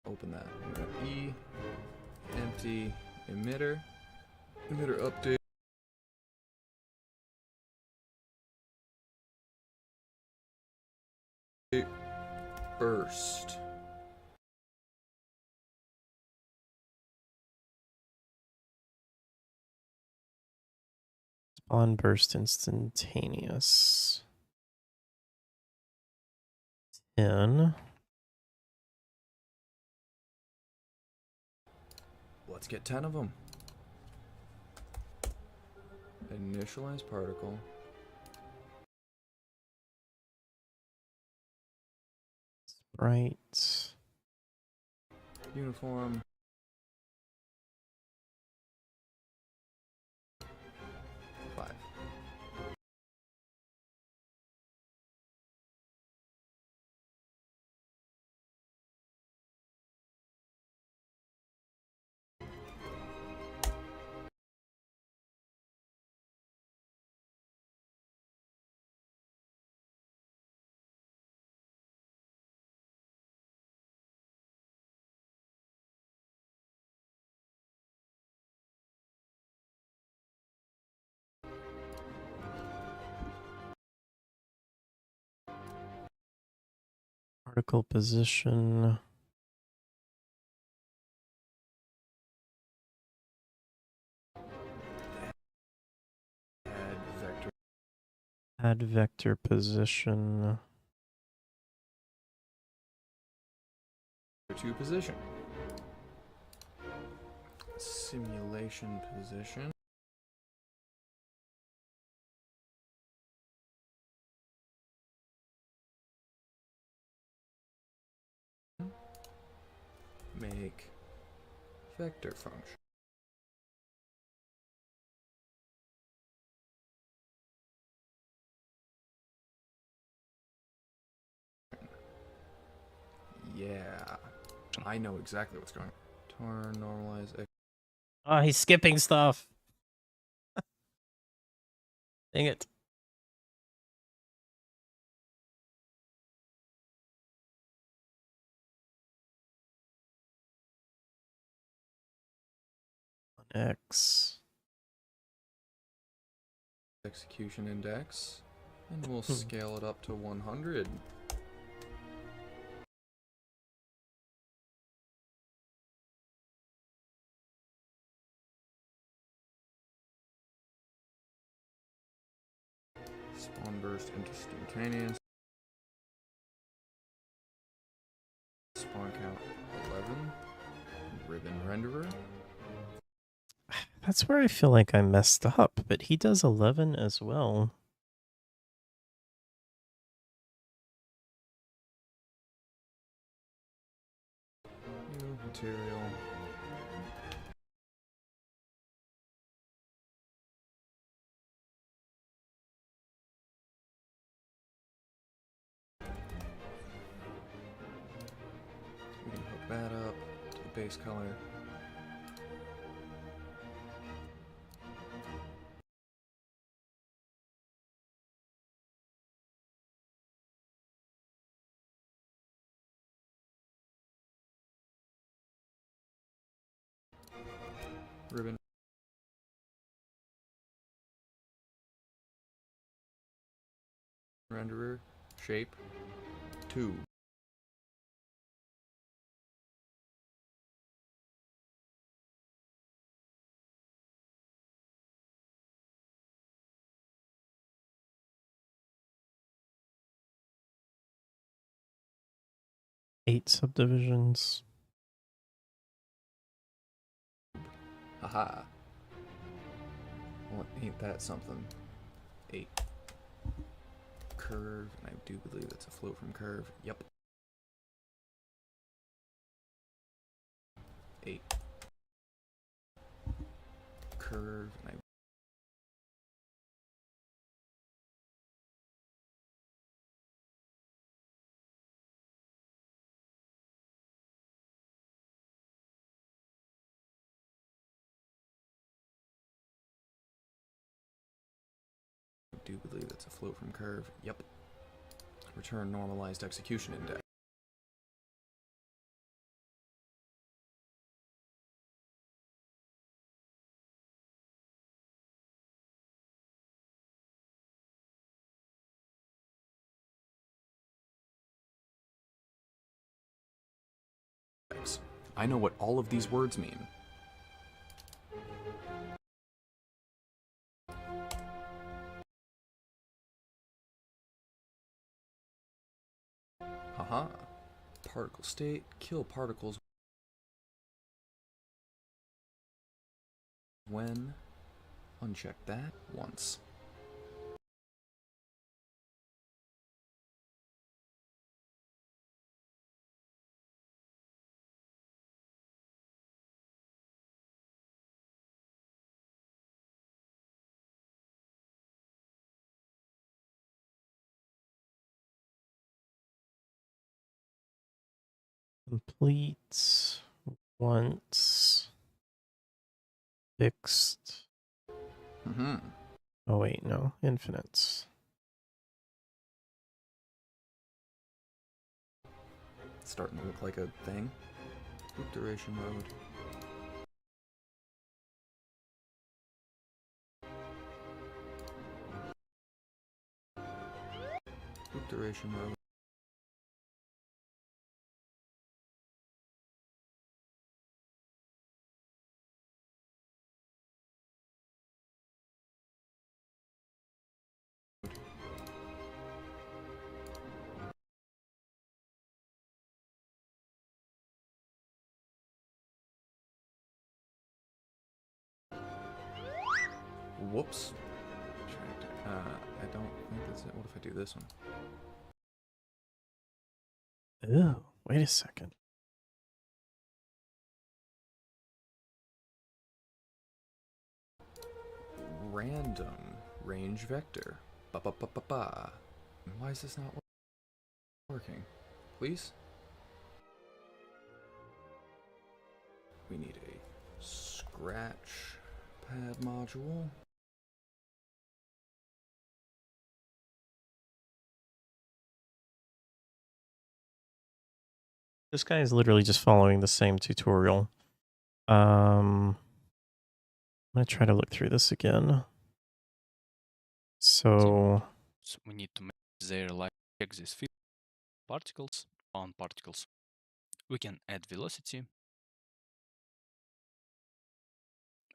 Open that. I'm gonna E, empty, emitter, emitter update. Burst. Spawn burst instantaneous. 10. Let's get 10 of them. Initialize particle. Sprite. Uniform. 5. Particle position. Add vector. Add vector position. To position. Simulation position. Make vector function. Yeah, I know exactly what's going on. Turn, normalize, Oh, he's skipping stuff. Dang it. X. execution index, and we'll scale it up to 100. Spawn burst instantaneous. Spawn count 11. Ribbon renderer. That's where I feel like I messed up, but he does 11 as well. New material. We can hook that up to the base color. Ribbon. Renderer. Shape. 2. Eight subdivisions. Haha. Well, ain't that something? 8. Curve, and I do believe that's a float from curve. Yep. 8. Curve, and I do believe it's a float from curve. Yep. Return normalized execution index. I know what all of these words mean. Haha. Particle state, kill particles when, uncheck that once. Complete once fixed. Mm-hmm. Oh wait, no, infinites. It's starting to look like a thing. Loop duration mode. Loop duration mode. Whoops. I don't think that's it. What if I do this one? Ew, wait a second. Random range vector. Ba ba ba ba ba. Why is this not working? Please? We need a scratch pad module. This guy is literally just following the same tutorial. I'm gonna try to look through this again. So we need to make their life check this field. Particles, on particles. We can add velocity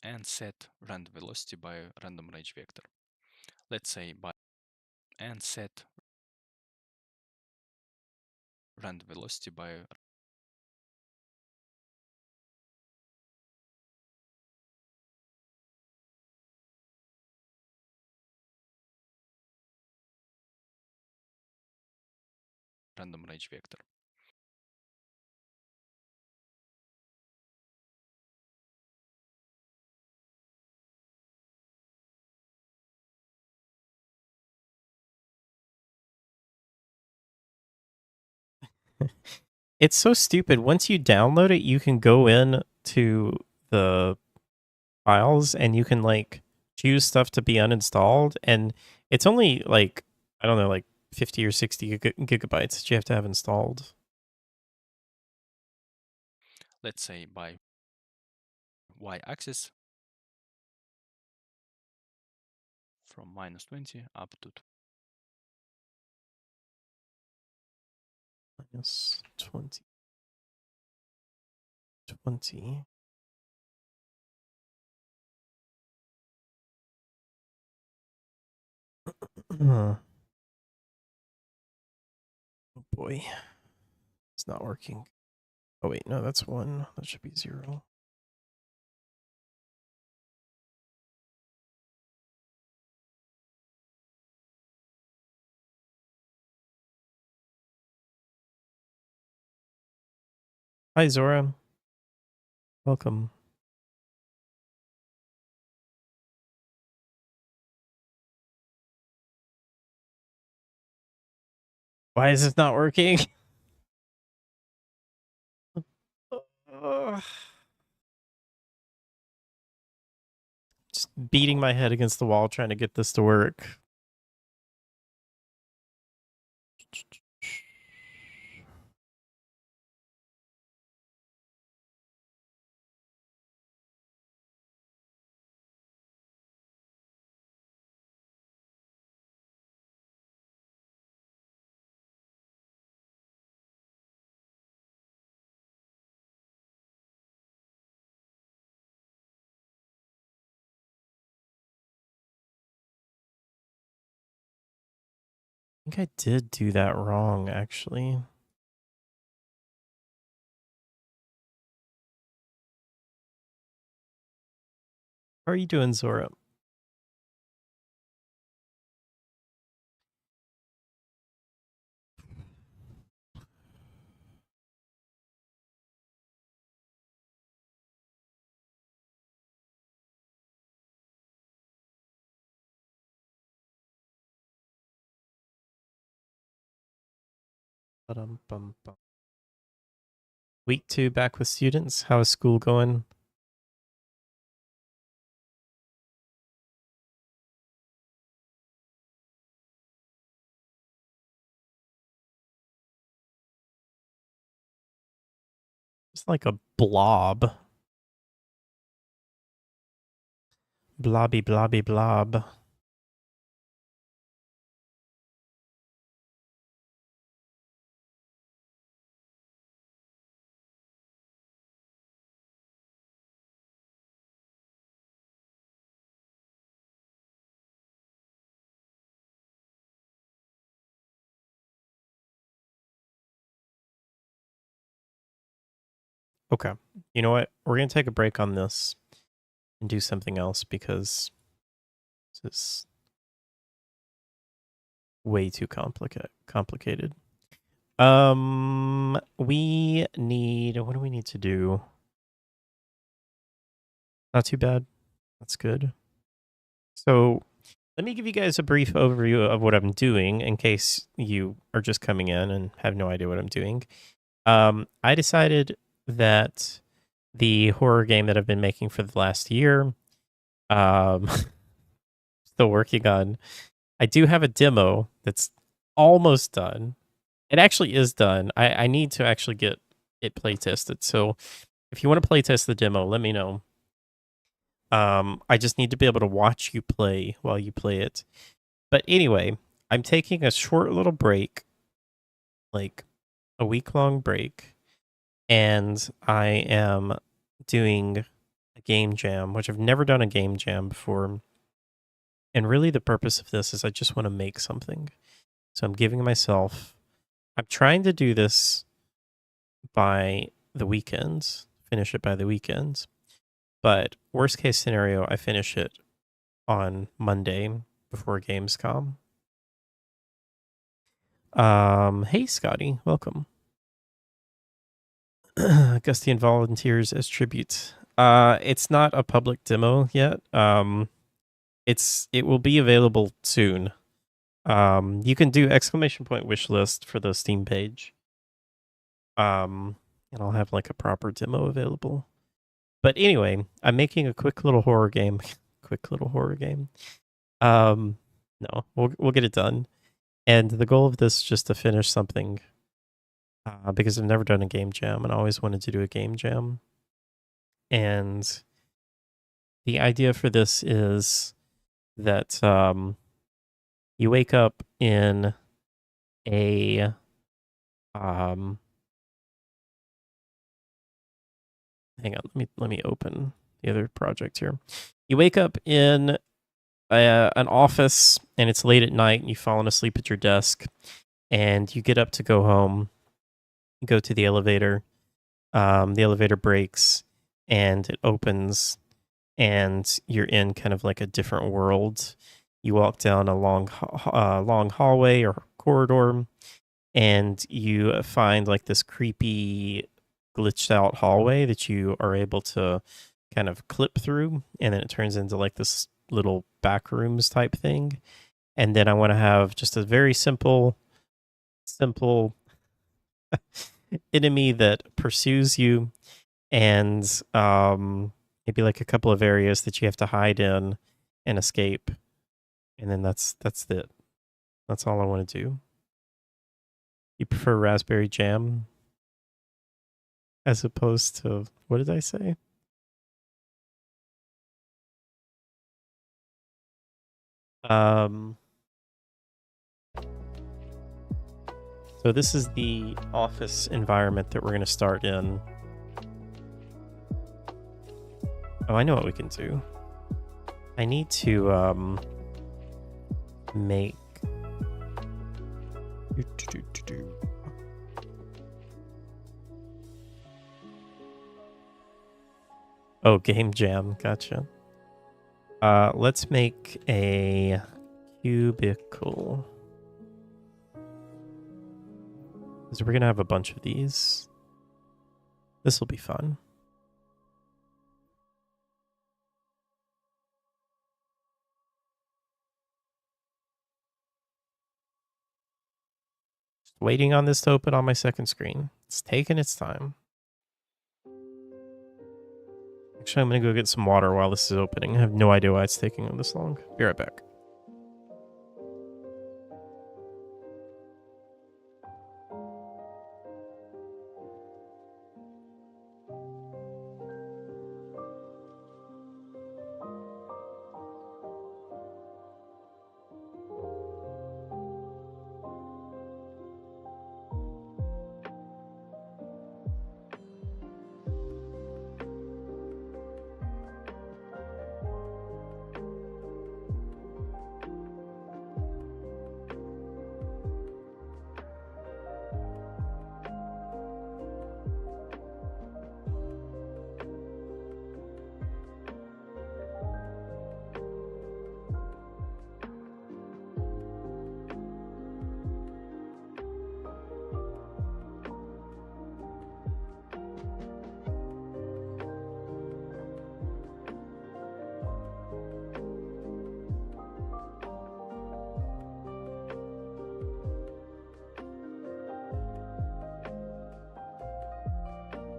and set random velocity by random range vector. Let's say by and set random velocity by random range vector. it's so stupid. Once you download it, you can go in to the files and you can like choose stuff to be uninstalled, and it's only like, I don't know, like 50 or 60 gigabytes that you have to have installed. Let's say by y-axis from -20 up to Minus 20. 20. Oh boy. It's not working. Oh wait, no, that's 1. That should be 0. Hi Zora. Welcome. Why is this not working? Just beating my head against the wall trying to get this to work. think I did do that wrong, actually. How are you doing, Zora? Ba-dum-bum-bum. Week 2 back with students. How is school going? It's like a blob. Blobby, blobby, blob. Okay. You know what? We're going to take a break on this and do something else because this is way too complicated. We need, what do we need to do? Not too bad. That's good. So let me give you guys a brief overview of what I'm doing in case you are just coming in and have no idea what I'm doing. I decided that the horror game that I've been making for the last year, still working on, I do have a demo that's almost done. It actually is done. I need to actually get it play tested. So if you want to play test the demo, let me know. I just need to be able to watch you play while you play it. But anyway, I'm taking a short little break, like a week-long break, and I am doing a game jam, which I've never done a game jam before. And really the purpose of this is I just want to make something. So I'm giving myself, I'm trying to do this by the weekends, finish it by the weekends. But worst case scenario, I finish it on Monday before Gamescom. Hey Scotty, welcome. Gustian volunteers as tribute. It's not a public demo yet. It will be available soon. You can do ! wishlist for the Steam page. And I'll have like a proper demo available. But anyway, I'm making a quick little horror game. No, we'll get it done. And the goal of this is just to finish something. Because I've never done a game jam and I always wanted to do a game jam. And the idea for this is that you wake up in a hang on, let me open the other project here. You wake up in an office and it's late at night and you've fallen asleep at your desk and you get up to go home. You go to the elevator. The elevator breaks and it opens and you're in kind of like a different world. You walk down a long hallway or corridor and you find like this creepy glitched out hallway that you are able to kind of clip through, and then it turns into like this little back rooms type thing. And then I want to have just a very simple enemy that pursues you, and maybe like a couple of areas that you have to hide in and escape. And then that's it. That's all I want to do. You prefer raspberry jam as opposed to, what did I say? So this is the office environment that we're going to start in. Oh, I know what we can do. I need to make Oh, game jam. Gotcha. Let's make a cubicle. Because we're going to have a bunch of these. This will be fun. Just waiting on this to open on my second screen. It's taking its time. Actually, I'm going to go get some water while this is opening. I have no idea why it's taking this long. Be right back.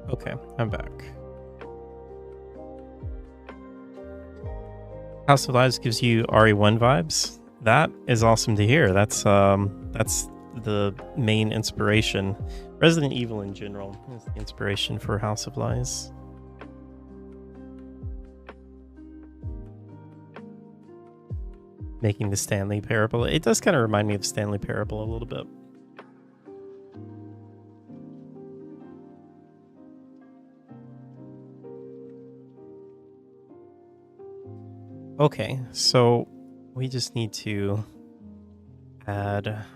Okay, I'm back. House of Lies gives you RE1 vibes. That is awesome to hear. That's the main inspiration. Resident Evil in general is the inspiration for House of Lies. Making the Stanley Parable. It does kind of remind me of Stanley Parable a little bit. Okay, so we just need to add a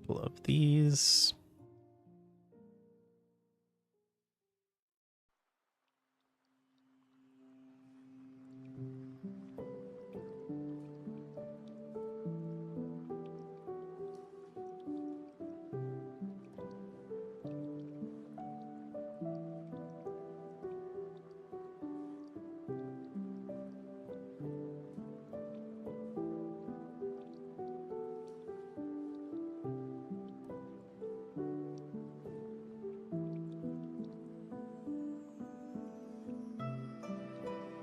couple of these.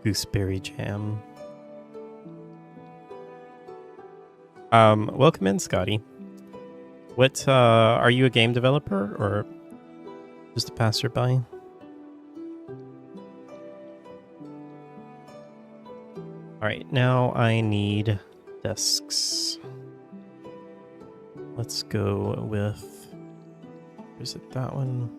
Gooseberry jam. Welcome in, Scotty. What, are you a game developer or just a passerby? Alright, now I need desks. Let's go with, is it that one?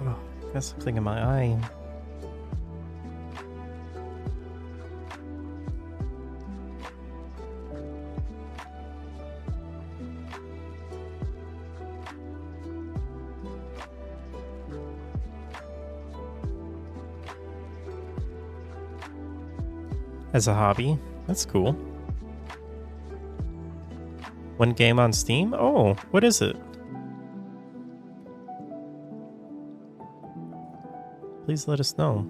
Oh, got something in my eye. As a hobby, that's cool. One game on Steam? Oh, what is it? Please let us know.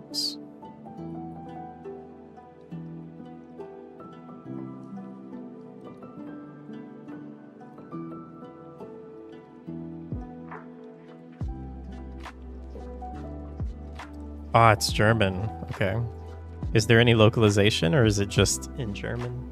Oops. Ah, it's German. Okay. Is there any localization or is it just in German?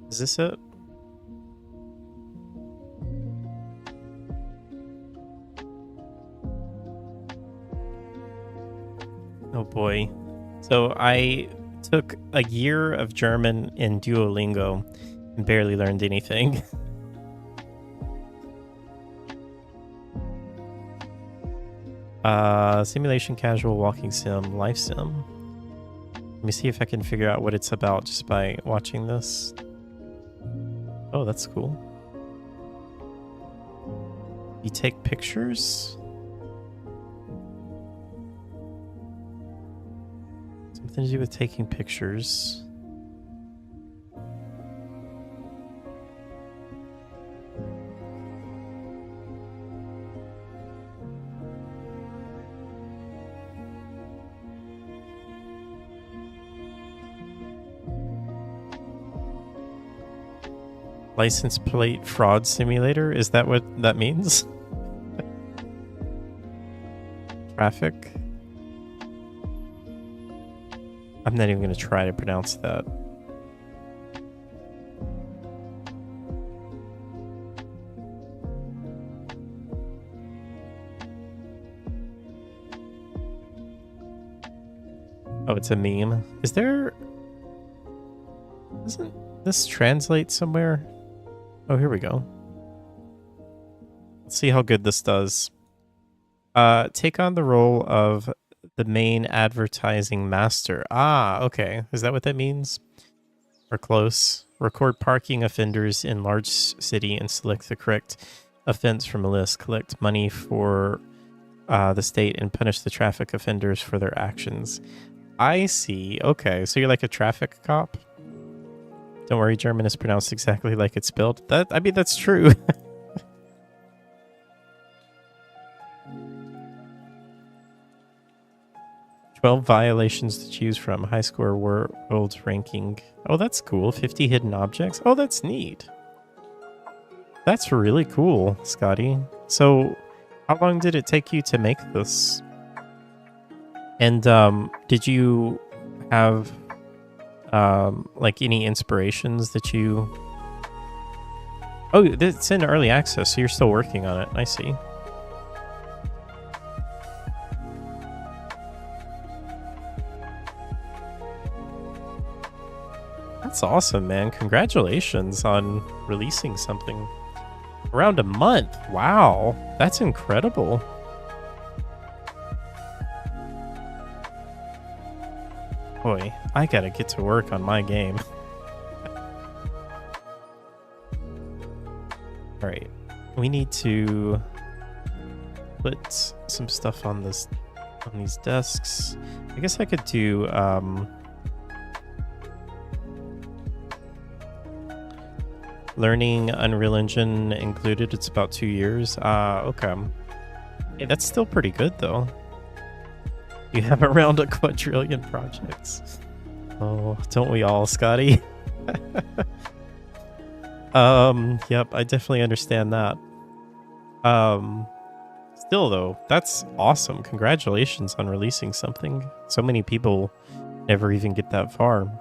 Is this it? Oh boy. So I took a year of German in Duolingo and barely learned anything. Simulation, casual, walking sim, life sim. Let me see if I can figure out what it's about just by watching this. Oh, that's cool. You take pictures? Something to do with taking pictures. License plate fraud simulator? Is that what that means? Traffic? I'm not even going to try to pronounce that. Oh, it's a meme. Is there... Doesn't this translate somewhere? Oh, here we go. Let's see how good this does. Take on the role of the main advertising master. Ah, okay. Is that what that means? Or close. Record parking offenders in large city and select the correct offense from a list. Collect money for the state and punish the traffic offenders for their actions. I see. Okay, so you're like a traffic cop? Don't worry, German is pronounced exactly like it's spelled. I mean, that's true. "12 violations to choose from. High score world ranking." Oh, that's cool. 50 hidden objects. Oh, that's neat. That's really cool, Scotty. So, how long did it take you to make this? And did you have like any inspirations that you... Oh, it's in early access, so you're still working on it. I see. That's awesome, man. Congratulations on releasing something. Around a month. Wow. That's incredible. Boy, I gotta get to work on my game. Alright. We need to put some stuff on this on these desks. I guess I could do learning Unreal Engine included. It's about 2 years. Okay. Hey, that's still pretty good though. You have around a quadrillion projects. Oh, don't we all, Scotty? Yep, I definitely understand that. Still though, that's awesome. Congratulations on releasing something. So many people never even get that far.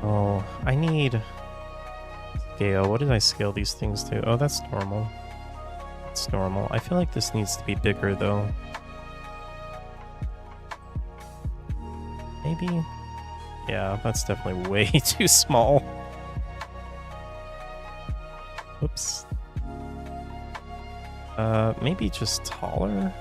Oh, I need scale. What did I scale these things to? Oh, that's normal. That's normal. I feel like this needs to be bigger though. maybe? Yeah, that's definitely way too small. Oops. Maybe just taller?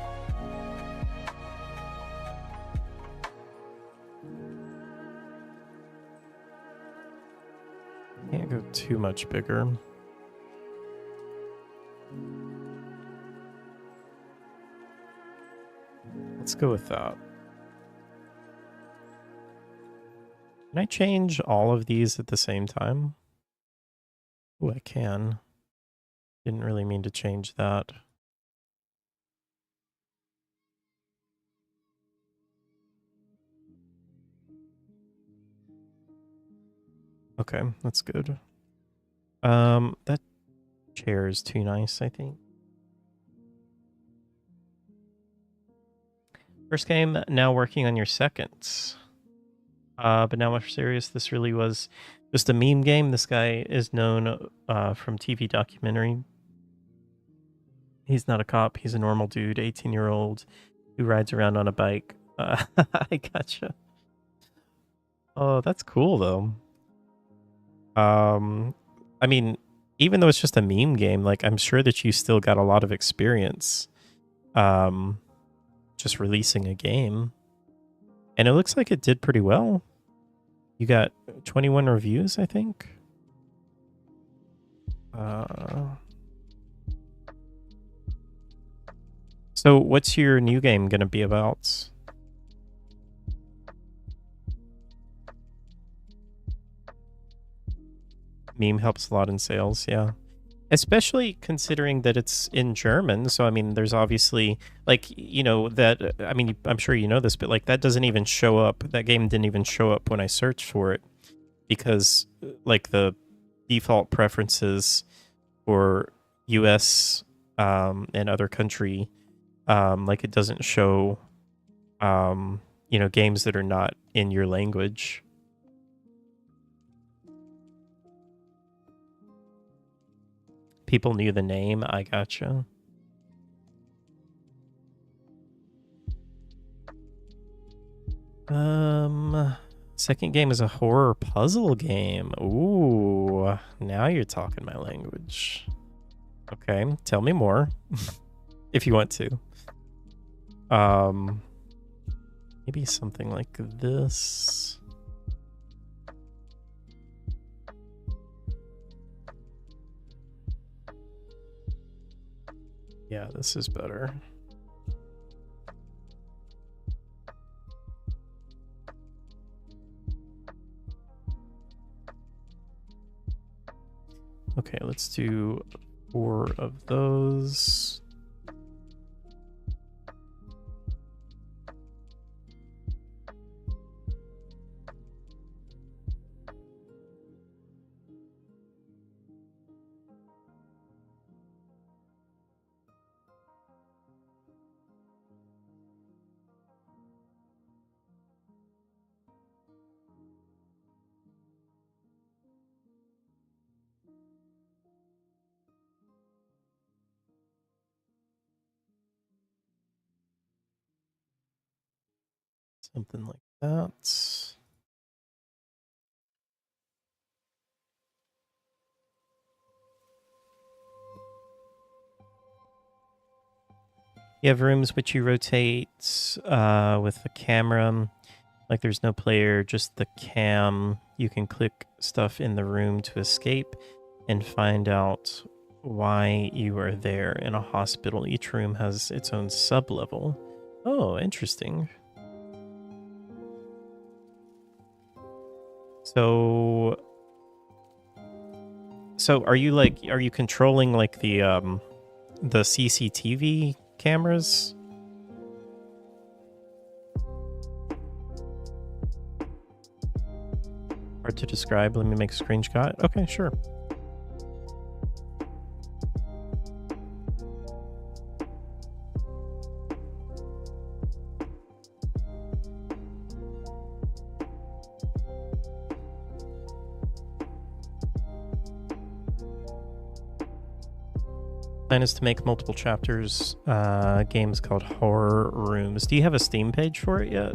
Can't go too much bigger. Let's go with that. Can I change all of these at the same time? Oh, I can. Didn't really mean to change that. Okay, that's good. That chair is too nice, I think. First game, now working on your second. But now more serious, this really was just a meme game. This guy is known from TV documentary. He's not a cop. He's a normal dude, 18-year-old who rides around on a bike. I gotcha. Oh, that's cool, though. I mean, even though it's just a meme game, like, I'm sure that you still got a lot of experience just releasing a game. And it looks like it did pretty well. You got 21 reviews, I think. So what's your new game going to be about? Meme helps a lot in sales, yeah. Especially considering that it's in German. So, I mean, there's obviously, like, you know, that, I mean, I'm sure you know this, but, like, that doesn't even show up. That game didn't even show up when I searched for it because, like, the default preferences for US and other country, like, it doesn't show, you know, games that are not in your language. People knew the name. I gotcha. Second game is a horror puzzle game. Ooh, now you're talking my language. Okay, tell me more if you want to. Maybe something like this. Yeah, this is better. Okay, let's do 4 of those. Something like that. You have rooms which you rotate with the camera. Like there's no player, just the cam. You can click stuff in the room to escape and find out why you are there in a hospital. Each room has its own sub-level. Oh, interesting. So are you controlling like the CCTV cameras? Hard to describe. Let me make a screenshot. Okay, sure. Plan is to make multiple chapters, games called Horror Rooms. Do you have a Steam page for it yet?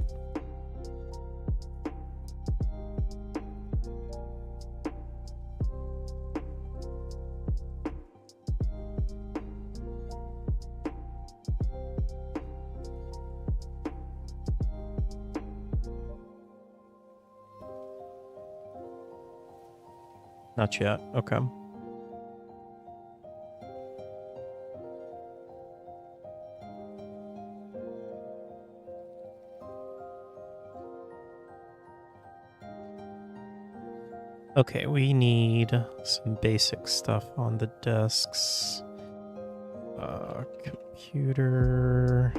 Not yet. Okay. Okay, we need some basic stuff on the desks. Computer.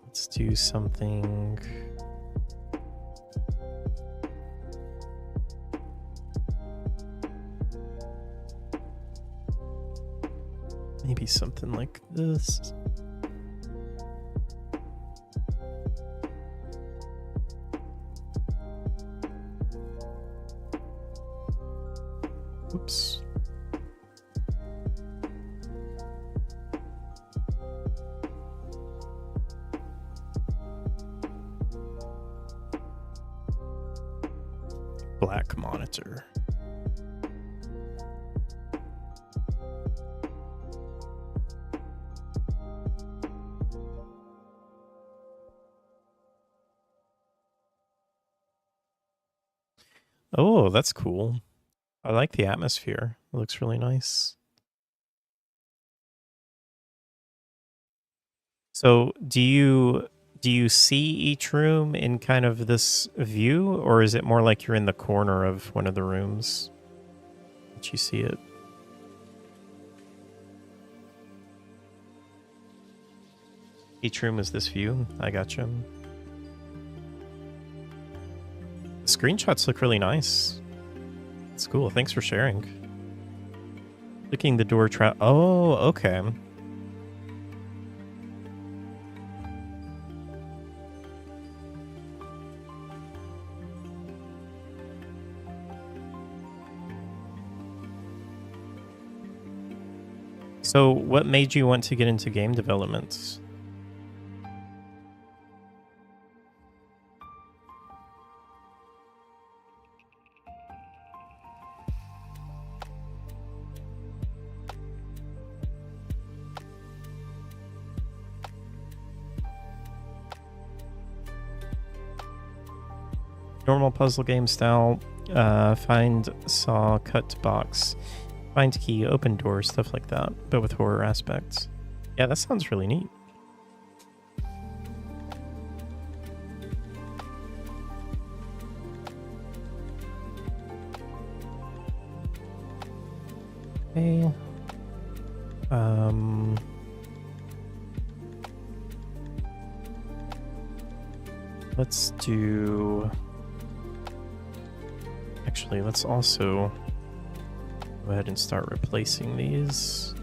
Let's do something. Maybe something like this. Oops. Black monitor. Oh, that's cool. I like the atmosphere. It looks really nice. So, do you see each room in kind of this view, or is it more like you're in the corner of one of the rooms that you see it? Each room is this view. I gotcha. The screenshots look really nice. It's cool. Thanks for sharing. Clicking the door trap. Oh, okay. So, what made you want to get into game development? Normal puzzle game style. Find, saw, cut box. Find key, open door, stuff like that, but with horror aspects. Yeah, that sounds really neat. Okay. Let's do... Actually, let's also go ahead and start replacing these.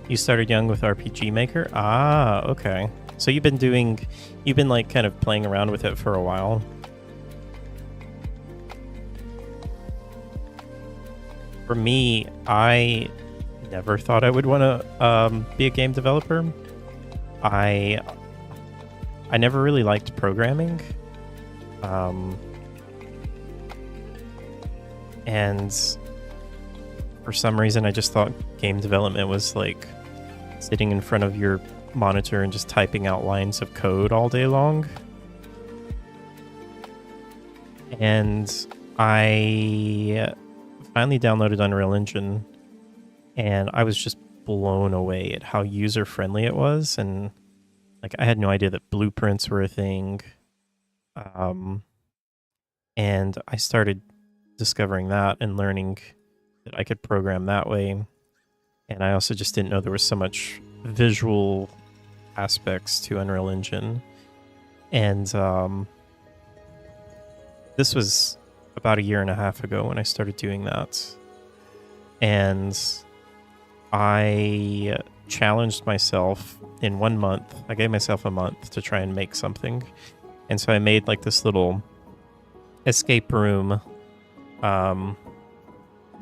You started young with RPG Maker? Ah, okay. So you've been like kind of playing around with it for a while. For me, I never thought I would want to be a game developer. I never really liked programming. And for some reason, I just thought game development was like sitting in front of your monitor and just typing out lines of code all day long. And I finally downloaded Unreal Engine, and I was just blown away at how user-friendly it was. And like, I had no idea that blueprints were a thing. And I started discovering that and learning that I could program that way. And I also just didn't know there was so much visual aspects to Unreal Engine. And this was about a year and a half ago when I started doing that. And I challenged myself in 1 month. I gave myself a month to try and make something. And so I made like this little escape room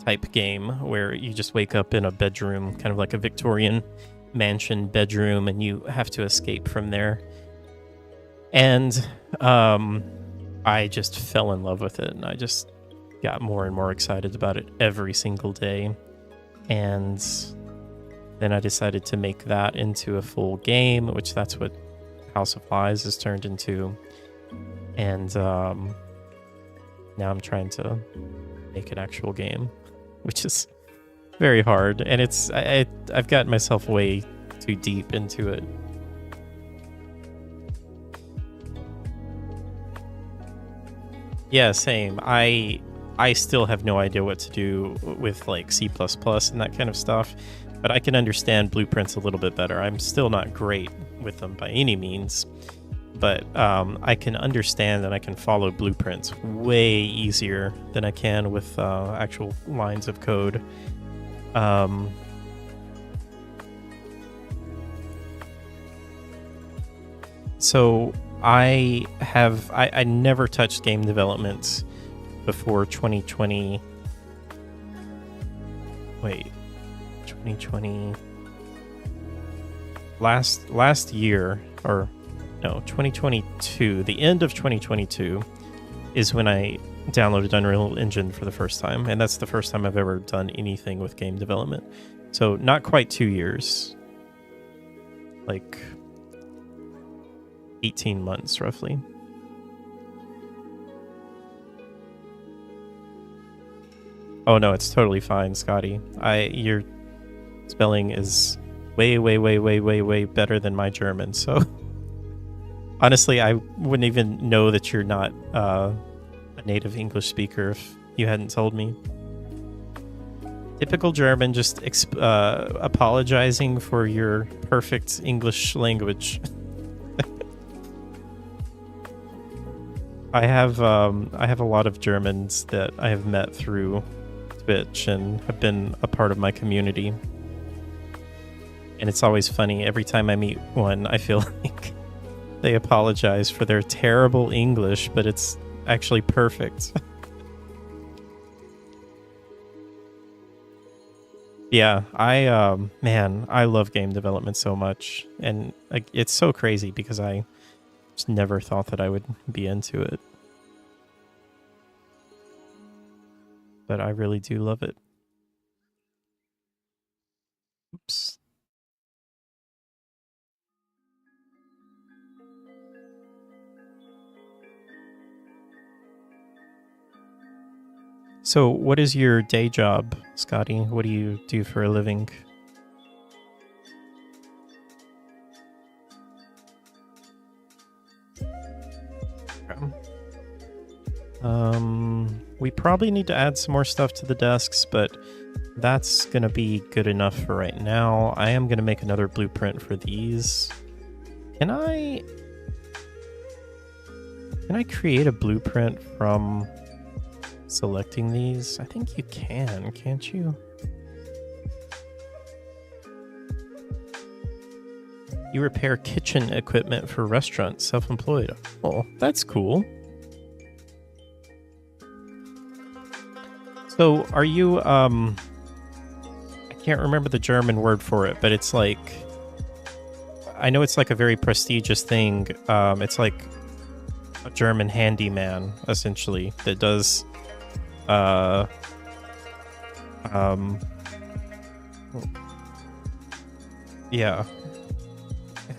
type game where you just wake up in a bedroom, kind of like a Victorian mansion bedroom, and you have to escape from there. And I just fell in love with it, and I just got more and more excited about it every single day. And then I decided to make that into a full game, which that's what House of Lies has turned into. And now I'm trying to make an actual game, which is very hard. And I've gotten myself way too deep into it. Yeah, same. I still have no idea what to do with like C++ and that kind of stuff, but I can understand blueprints a little bit better. I'm still not great with them by any means, but I can understand and I can follow blueprints way easier than I can with actual lines of code. So I never touched game development before 2020. Wait, 2020. Last year, or no, 2022. The end of 2022 is when I downloaded Unreal Engine for the first time, and that's the first time I've ever done anything with game development. So not quite 2 years, like 18 months roughly. Oh no, it's totally fine, Scotty. Your spelling is way better than my German, so honestly I wouldn't even know that you're not a native English speaker if you hadn't told me. Typical German, just apologizing for your perfect English language. I have a lot of Germans that I have met through Twitch and have been a part of my community. And it's always funny, every time I meet one, I feel like they apologize for their terrible English, but it's actually perfect. Yeah, I love game development so much, and it's so crazy because I just never thought that I would be into it. But I really do love it. Oops. So, what is your day job, Scotty? What do you do for a living? We probably need to add some more stuff to the desks, but that's gonna be good enough for right now. I am gonna make another blueprint for these. Can I create a blueprint from selecting these? I think you can, can't you? You repair kitchen equipment for restaurants, self-employed. Oh, that's cool. So, are you, I can't remember the German word for it, but it's like, I know it's like a very prestigious thing. It's like a German handyman, essentially, that does, yeah,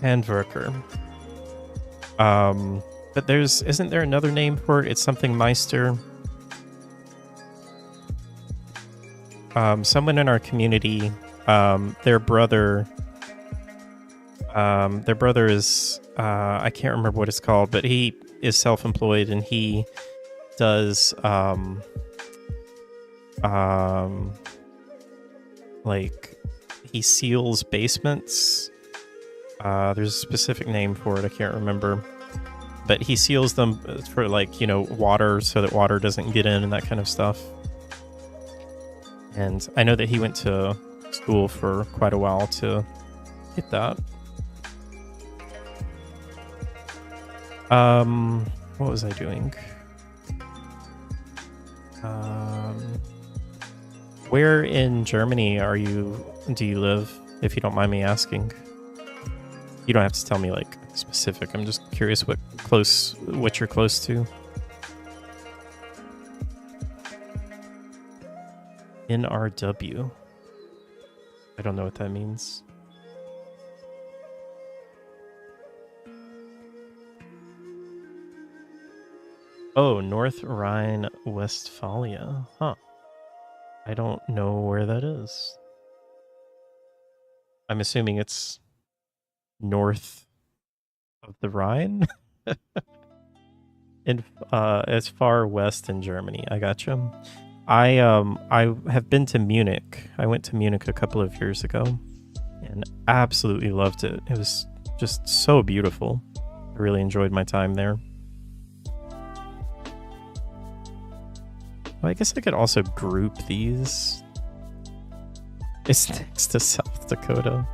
handwerker. But isn't there another name for it? It's something Meister. Someone in our community, their brother is, I can't remember what it's called, but he is self-employed and he does, like, he seals basements. There's a specific name for it, I can't remember. But he seals them for, like, you know, water, so that water doesn't get in and that kind of stuff. And I know that he went to school for quite a while to get that. What was I doing? Where in Germany do you live? if you don't mind me asking? You don't have to tell me like specific. I'm just curious what you're close to. NRW. I don't know what that means. Oh, North Rhine-Westphalia. Huh. I don't know where that is. I'm assuming it's north of the Rhine? In as far west in Germany. I gotcha. I have been to Munich. I went to Munich a couple of years ago and absolutely loved it. It was just so beautiful. I really enjoyed my time there. Well, I guess I could also group these. It's next to South Dakota.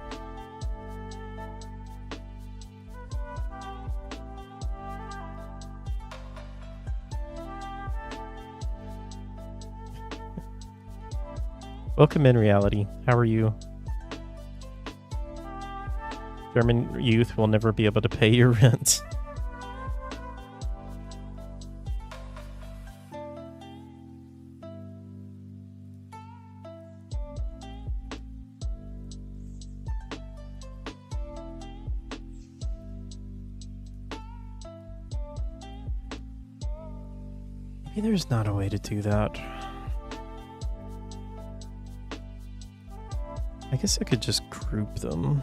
Welcome in, reality. How are you? German youth will never be able to pay your rent. Maybe there's not a way to do that. I guess I could just group them.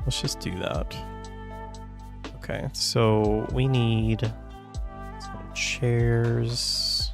Let's just do that. Okay, so we need some chairs.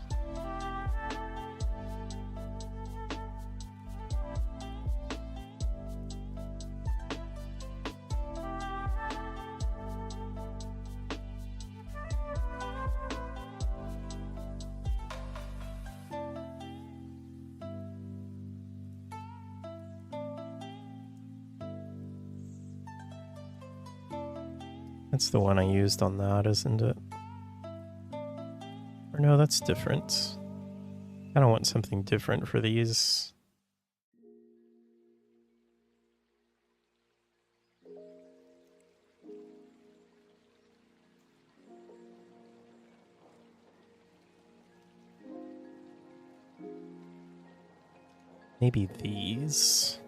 That's the one I used on that, isn't it? Or no, that's different. I don't want something different for these. Maybe these.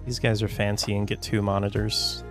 These guys are fancy and get 2 monitors.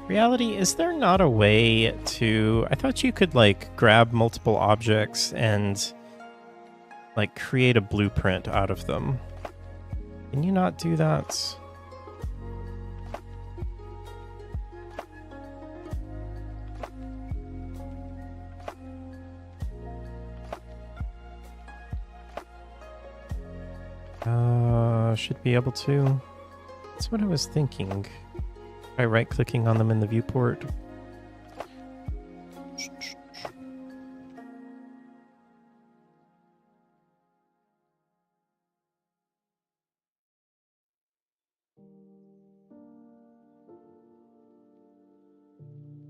Reality, is there not a way to... I thought you could, like, grab multiple objects and, like, create a blueprint out of them. Can you not do that? Should be able to. That's what I was thinking. By right-clicking on them in the viewport.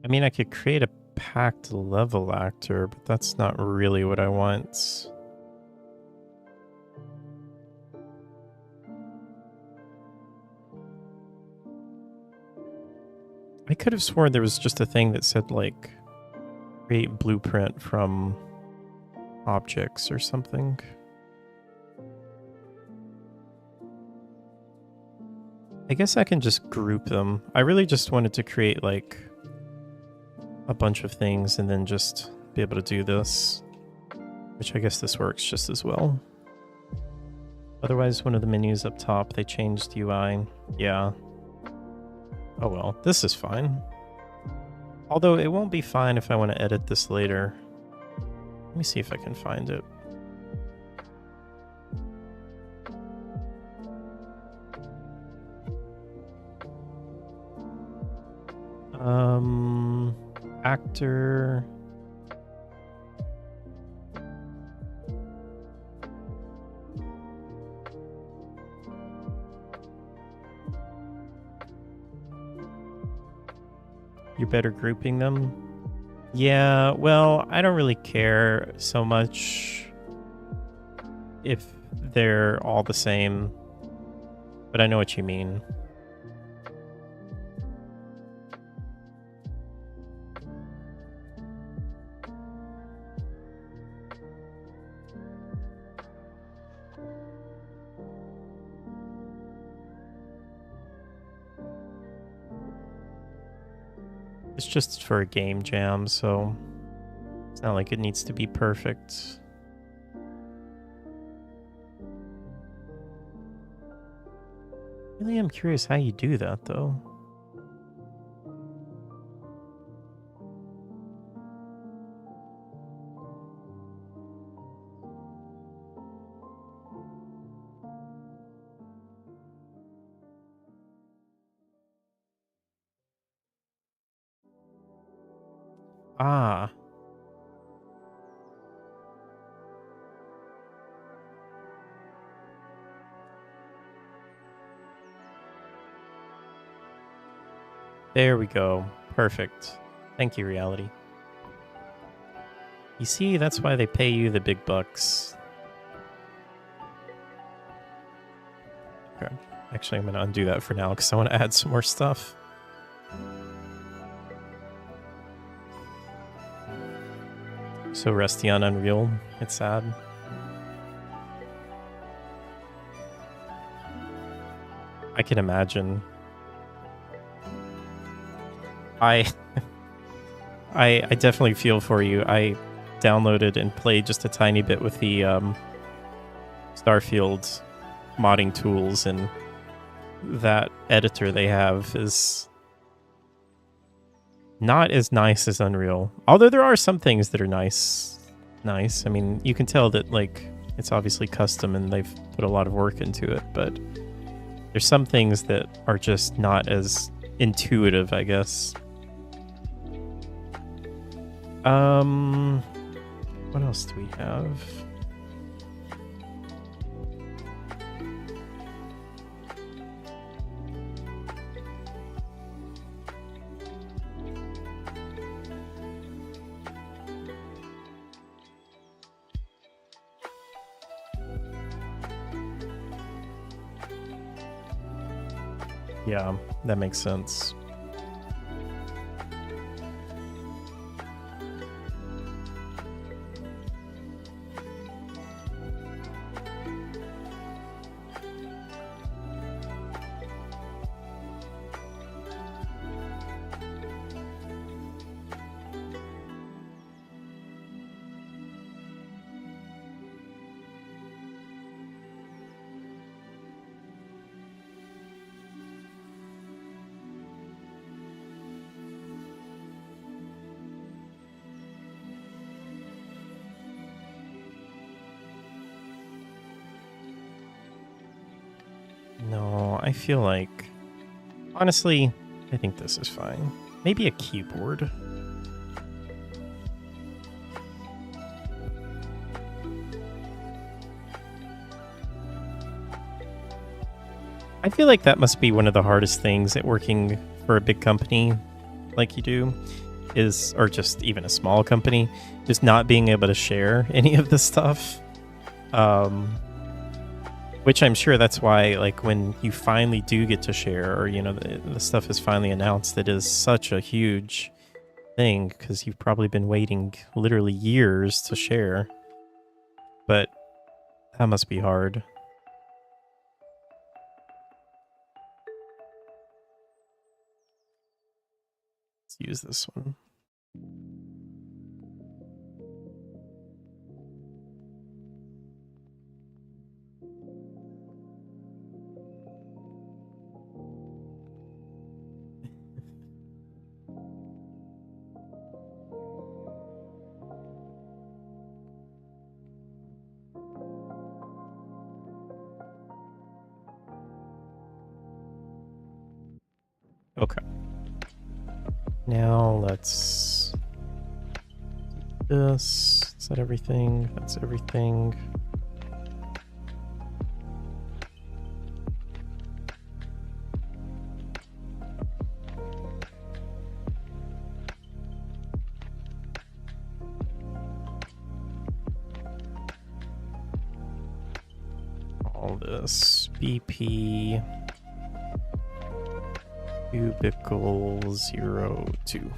I mean, I could create a packed level actor, but that's not really what I want. I could have sworn there was just a thing that said, like, create blueprint from objects or something. I guess I can just group them. I really just wanted to create, like, a bunch of things and then just be able to do this, which I guess this works just as well. Otherwise, one of the menus up top, they changed UI. Yeah. Oh well, this is fine. Although it won't be fine if I want to edit this later. Let me see if I can find it. Actor. You're better grouping them? Yeah, well, I don't really care so much if they're all the same, but I know what you mean. It's just for a game jam, so it's not like it needs to be perfect. Really am curious how you do that, though. Ah. There we go. Perfect. Thank you, reality. You see, that's why they pay you the big bucks. Okay. Actually, I'm going to undo that for now because I want to add some more stuff. So rusty on Unreal. It's sad. I can imagine. I definitely feel for you. I downloaded and played just a tiny bit with the Starfield modding tools, and that editor they have is not as nice as Unreal. Although there are some things that are nice. I mean, you can tell that, like, it's obviously custom and they've put a lot of work into it, but there's some things that are just not as intuitive, I guess. What else do we have? Yeah, that makes sense. No, I feel like... Honestly, I think this is fine. Maybe a keyboard. I feel like that must be one of the hardest things at working for a big company like you do, is, or just even a small company, just not being able to share any of this stuff. Which I'm sure that's why, like, when you finally do get to share, or, you know, the stuff is finally announced, it is such a huge thing, because you've probably been waiting literally years to share. But that must be hard. Let's use this one. Okay. Now let's do this. Is that everything? That's everything. All this BP cubicle 02.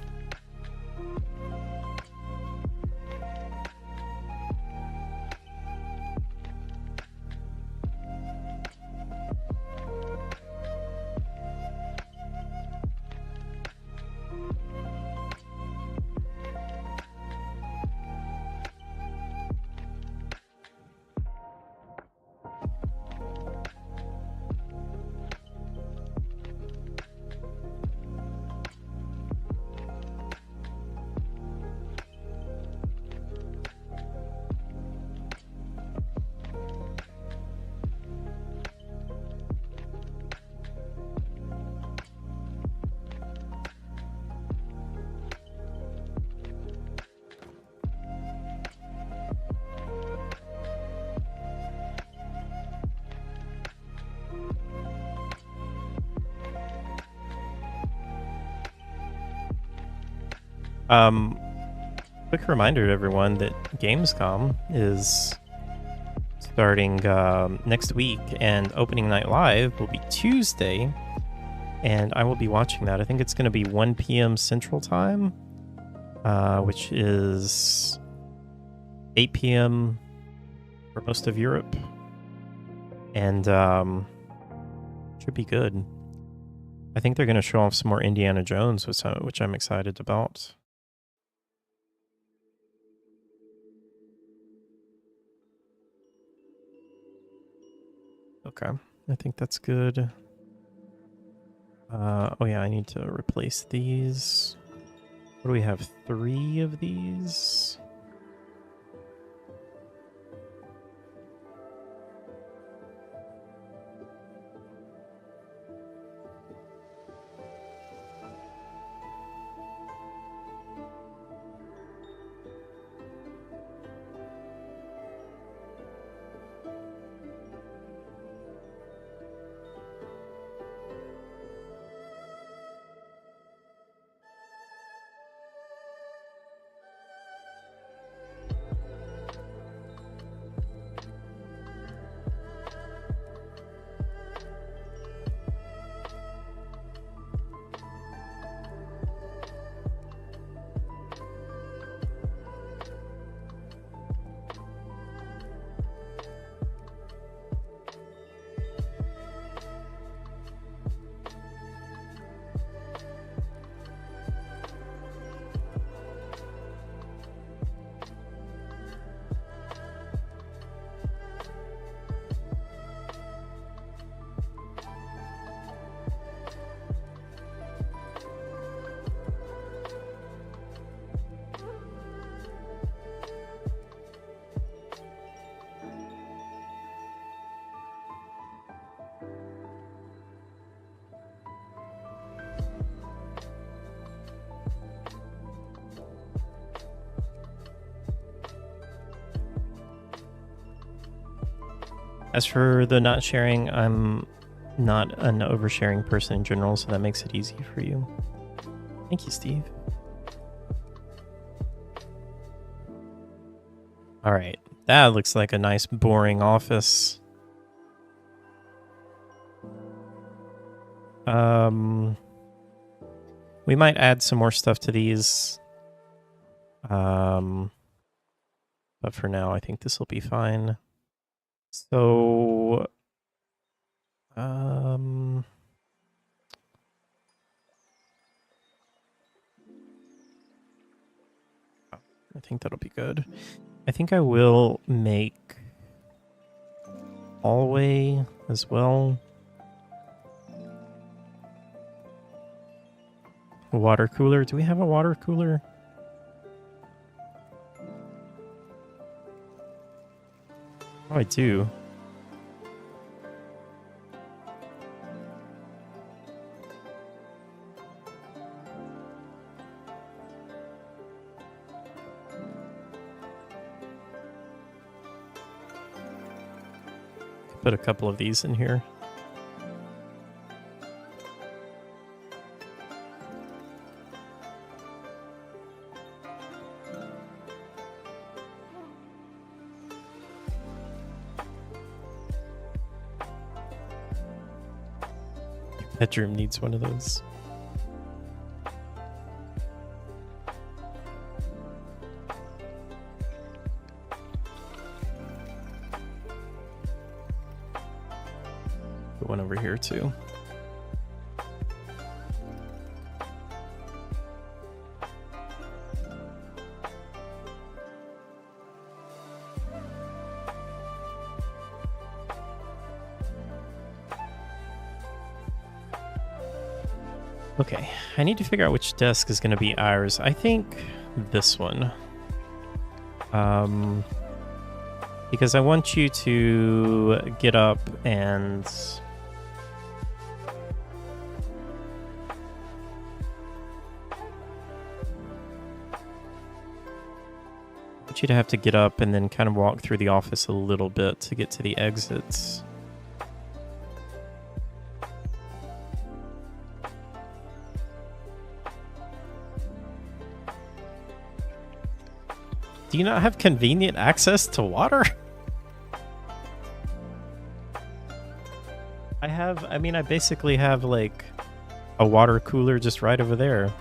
Quick reminder to everyone that Gamescom is starting next week, and opening night live will be Tuesday, and I will be watching that. I think it's going to be 1 p.m. Central Time, which is 8 p.m. for most of Europe, and should be good. I think they're going to show off some more Indiana Jones, which I'm excited about. Okay, I think that's good. Oh yeah, I need to replace these. What do we have? 3 of these? As for the not sharing, I'm not an oversharing person in general, so that makes it easy for you. Thank you, Steve. All right, that looks like a nice boring office. We might add some more stuff to these. But for now, I think this will be fine. So, I think that'll be good. I think I will make hallway as well. A water cooler. Do we have a water cooler? Oh, I do. Put a couple of these in here. Bedroom needs one of those. Put one over here too. Okay, I need to figure out which desk is going to be ours. I think this one. Because I want you to get up and... I want you to have to get up and then kind of walk through the office a little bit to get to the exits. Do you not have convenient access to water? I basically have like a water cooler just right over there.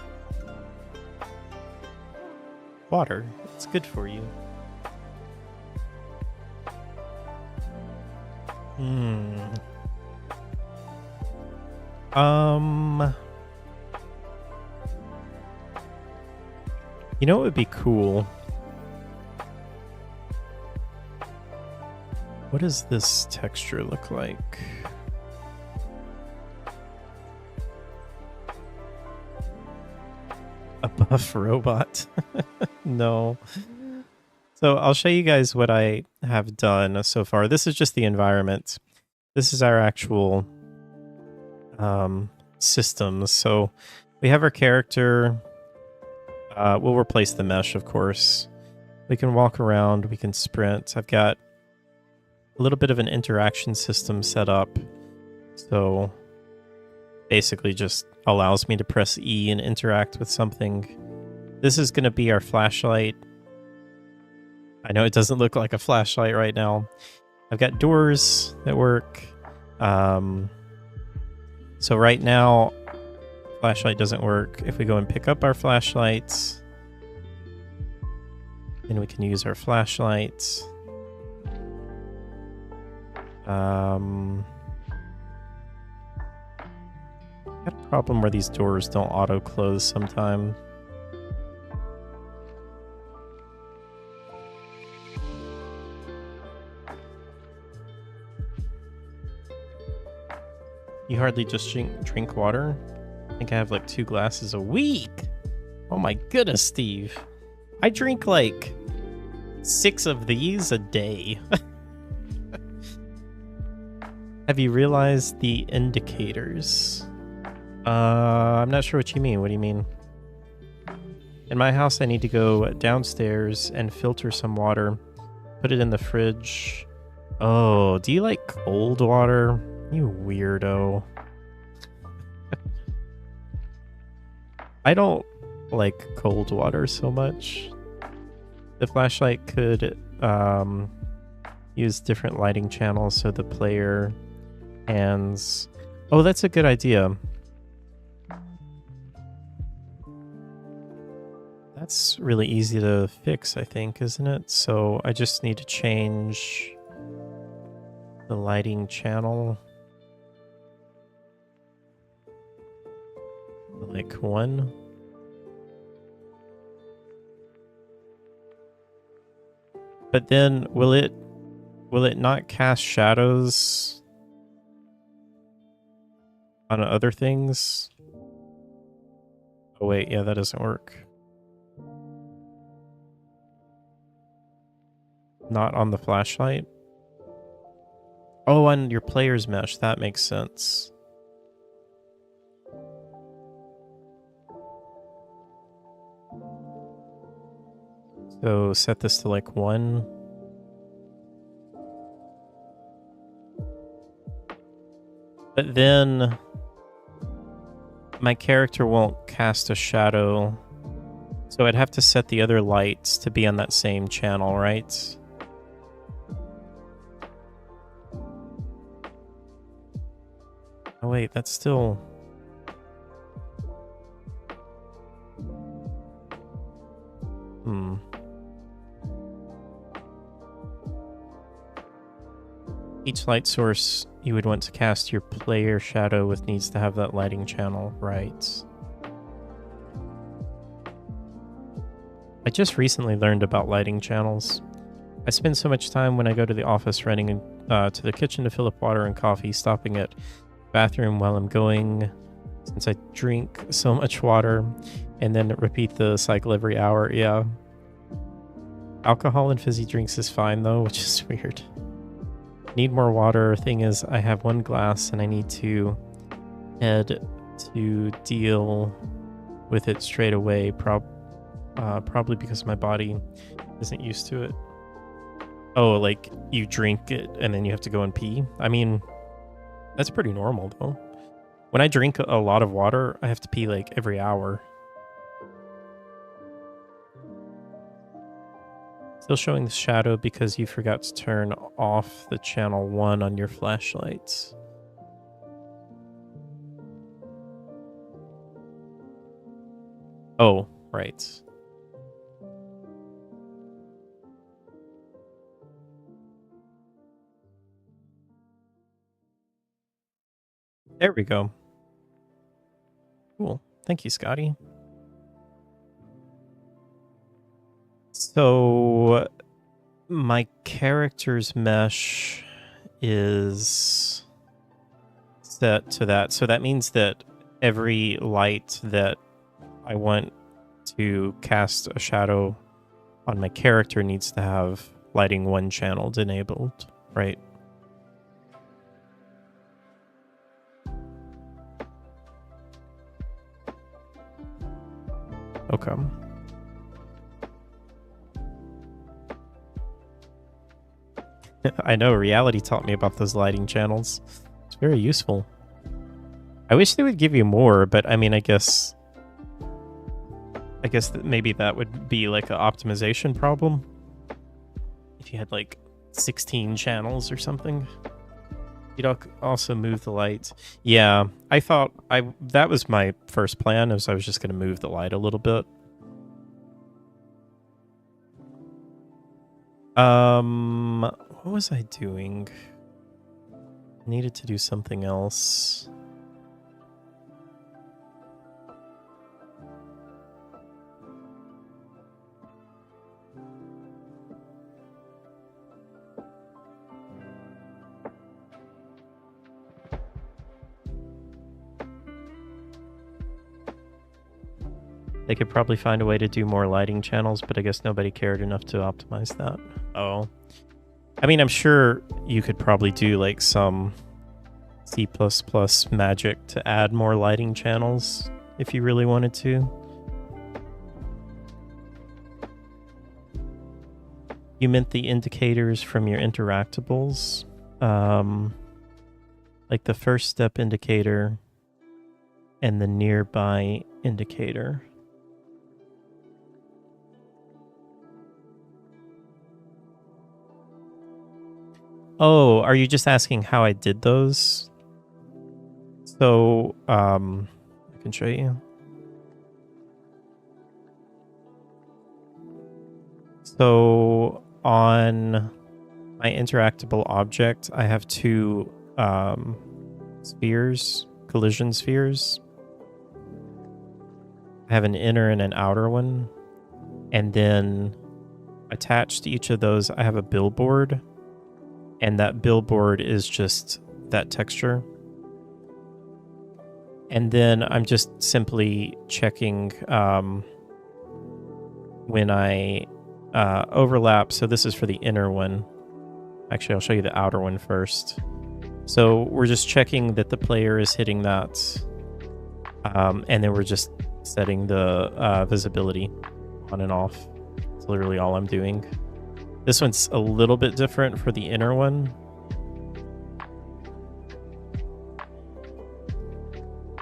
Water, it's good for you. You know what would be cool? What does this texture look like? A buff robot? No. So I'll show you guys what I have done so far. This is just the environment. This is our actual systems. So we have our character. We'll replace the mesh, of course. We can walk around. We can sprint. I've got a little bit of an interaction system set up. So basically just allows me to press E and interact with something. This is going to be our flashlight. I know it doesn't look like a flashlight right now. I've got doors that work. So right now, flashlight doesn't work. If we go and pick up our flashlights, then we can use our flashlights. Got a problem where these doors don't auto close sometime. You hardly just drink water? I think I have like 2 glasses a week. Oh my goodness, Steve. I drink like 6 of these a day. Have you realized the indicators? I'm not sure what you mean. What do you mean? In my house, I need to go downstairs and filter some water, put it in the fridge. Oh, do you like cold water? You weirdo. I don't like cold water so much. The flashlight could use different lighting channels so the player hands... Oh, that's a good idea. That's really easy to fix, I think, isn't it? So I just need to change the lighting channel to like 1. But then will it not cast shadows on other things? Oh wait, yeah, that doesn't work. Not on the flashlight? Oh, on your player's mesh, that makes sense. So set this to like 1. But then my character won't cast a shadow. So I'd have to set the other lights to be on that same channel, right? Oh wait, that's still... Each light source you would want to cast your player shadow with needs to have that lighting channel, right? I just recently learned about lighting channels. I spend so much time when I go to the office running to the kitchen to fill up water and coffee, stopping at the bathroom while I'm going, since I drink so much water, and then repeat the cycle every hour. Yeah. Alcohol and fizzy drinks is fine though, which is weird. Need more water. Thing is, I have 1 glass and I need to head to deal with it straight away. Probably because my body isn't used to it. Oh, like you drink it and then you have to go and pee? I mean, that's pretty normal though. When I drink a lot of water, I have to pee like every hour. Still showing the shadow because you forgot to turn off the channel 1 on your flashlights. Oh, right. There we go. Cool. Thank you, Scotty. So my character's mesh is set to that. So that means that every light that I want to cast a shadow on my character needs to have lighting 1 channeled enabled, right? Okay. I know, reality taught me about those lighting channels. It's very useful. I wish they would give you more, but I mean, I guess that maybe that would be like an optimization problem. If you had like 16 channels or something. You'd also move the light. Yeah, I thought that was my first plan, was I was just going to move the light a little bit. What was I doing? I needed to do something else. They could probably find a way to do more lighting channels, but I guess nobody cared enough to optimize that. Oh. I mean, I'm sure you could probably do like some C++ magic to add more lighting channels if you really wanted to. You meant the indicators from your interactables? Like the first step indicator and the nearby indicator. Oh, are you just asking how I did those? So, I can show you. So on my interactable object, I have two spheres, collision spheres. I have an inner and an outer one. And then attached to each of those, I have a billboard. And that billboard is just that texture. And then I'm just simply checking when I overlap. So this is for the inner one. Actually, I'll show you the outer one first. So we're just checking that the player is hitting that. And then we're just setting the visibility on and off. It's literally all I'm doing. This one's a little bit different for the inner one.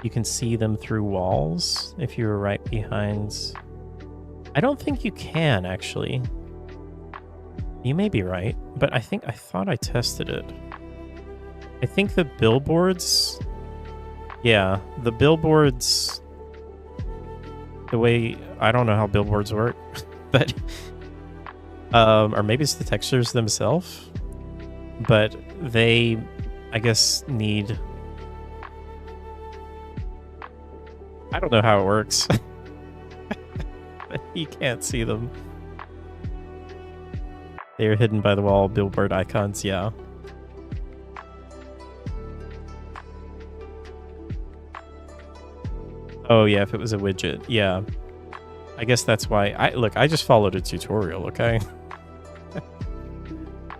You can see them through walls if you were right behind. I don't think you can, actually. You may be right, but I thought I tested it. I think the billboards... Yeah, the billboards... The way... I don't know how billboards work, but... or maybe it's the textures themselves. But they, I guess, need... I don't know how it works. But you can't see them. They are hidden by the wall billboard icons, yeah. Oh yeah, if it was a widget, yeah. I guess that's why I just followed a tutorial, okay?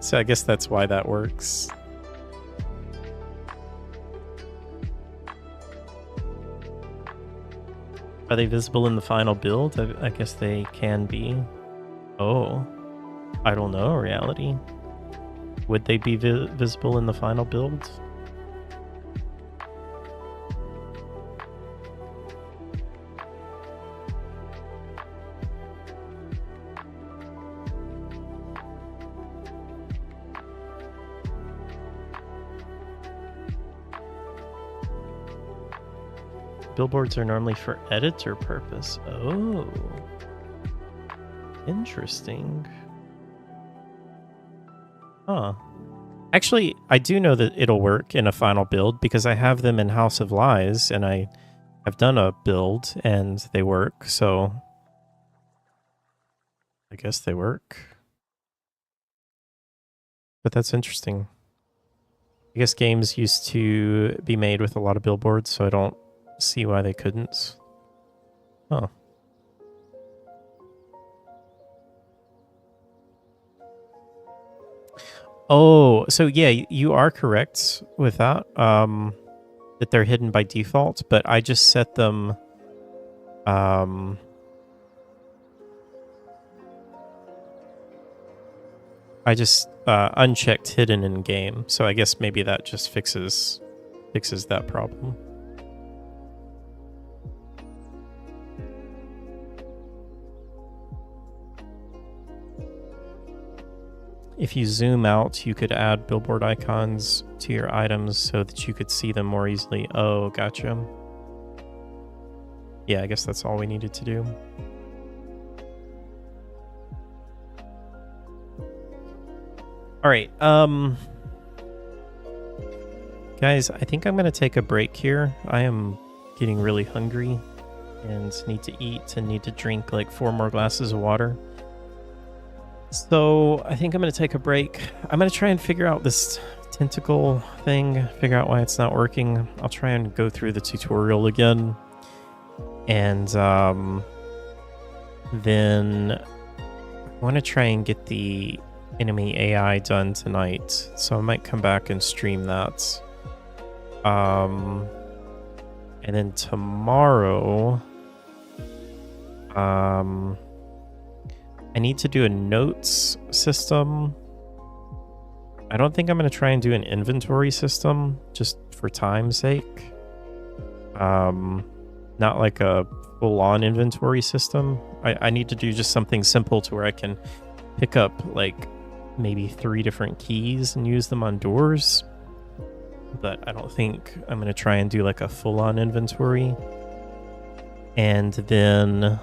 So I guess that's why that works. Are they visible in the final build? I guess they can be. Oh, I don't know, reality. Would they be visible in the final build? Billboards are normally for editor purpose. Oh. Interesting. Huh. Actually, I do know that it'll work in a final build because I have them in House of Lies and I have done a build and they work, so I guess they work. But that's interesting. I guess games used to be made with a lot of billboards, so I don't see why they couldn't. Huh. Oh, so yeah, you are correct with that. That they're hidden by default, but I just set them I just unchecked hidden in game. So I guess maybe that just fixes that problem. If you zoom out, you could add billboard icons to your items so that you could see them more easily. Oh, gotcha. Yeah, I guess that's all we needed to do. All right, guys, I think I'm going to take a break here. I am getting really hungry and need to eat and need to drink like 4 more glasses of water. So I think I'm going to take a break. I'm going to try and figure out this tentacle thing, figure out why it's not working. I'll try and go through the tutorial again. And then I want to try and get the enemy AI done tonight. So I might come back and stream that. And then tomorrow, I need to do a notes system. I don't think I'm going to try and do an inventory system just for time's sake. Not like a full-on inventory system. I need to do just something simple to where I can pick up like maybe 3 different keys and use them on doors. But I don't think I'm going to try and do like a full-on inventory. And then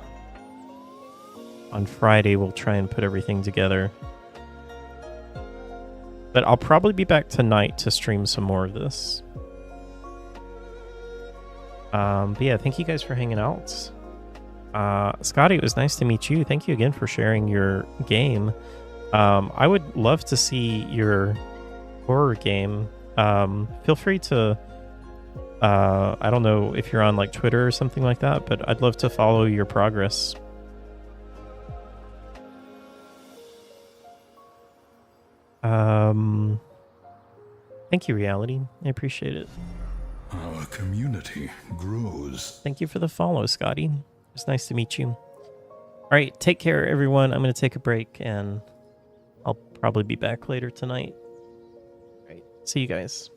on Friday we'll try and put everything together. But I'll probably be back tonight to stream some more of this. But yeah, thank you guys for hanging out. Scotty, it was nice to meet you. Thank you again for sharing your game. I would love to see your horror game. Feel free to, I don't know if you're on like Twitter or something like that, but I'd love to follow your progress. Thank you, Reality. I appreciate it. Our community grows. Thank you for the follow, Scotty. It's nice to meet you. All right, take care, everyone. I'm going to take a break, and I'll probably be back later tonight. All right, see you guys.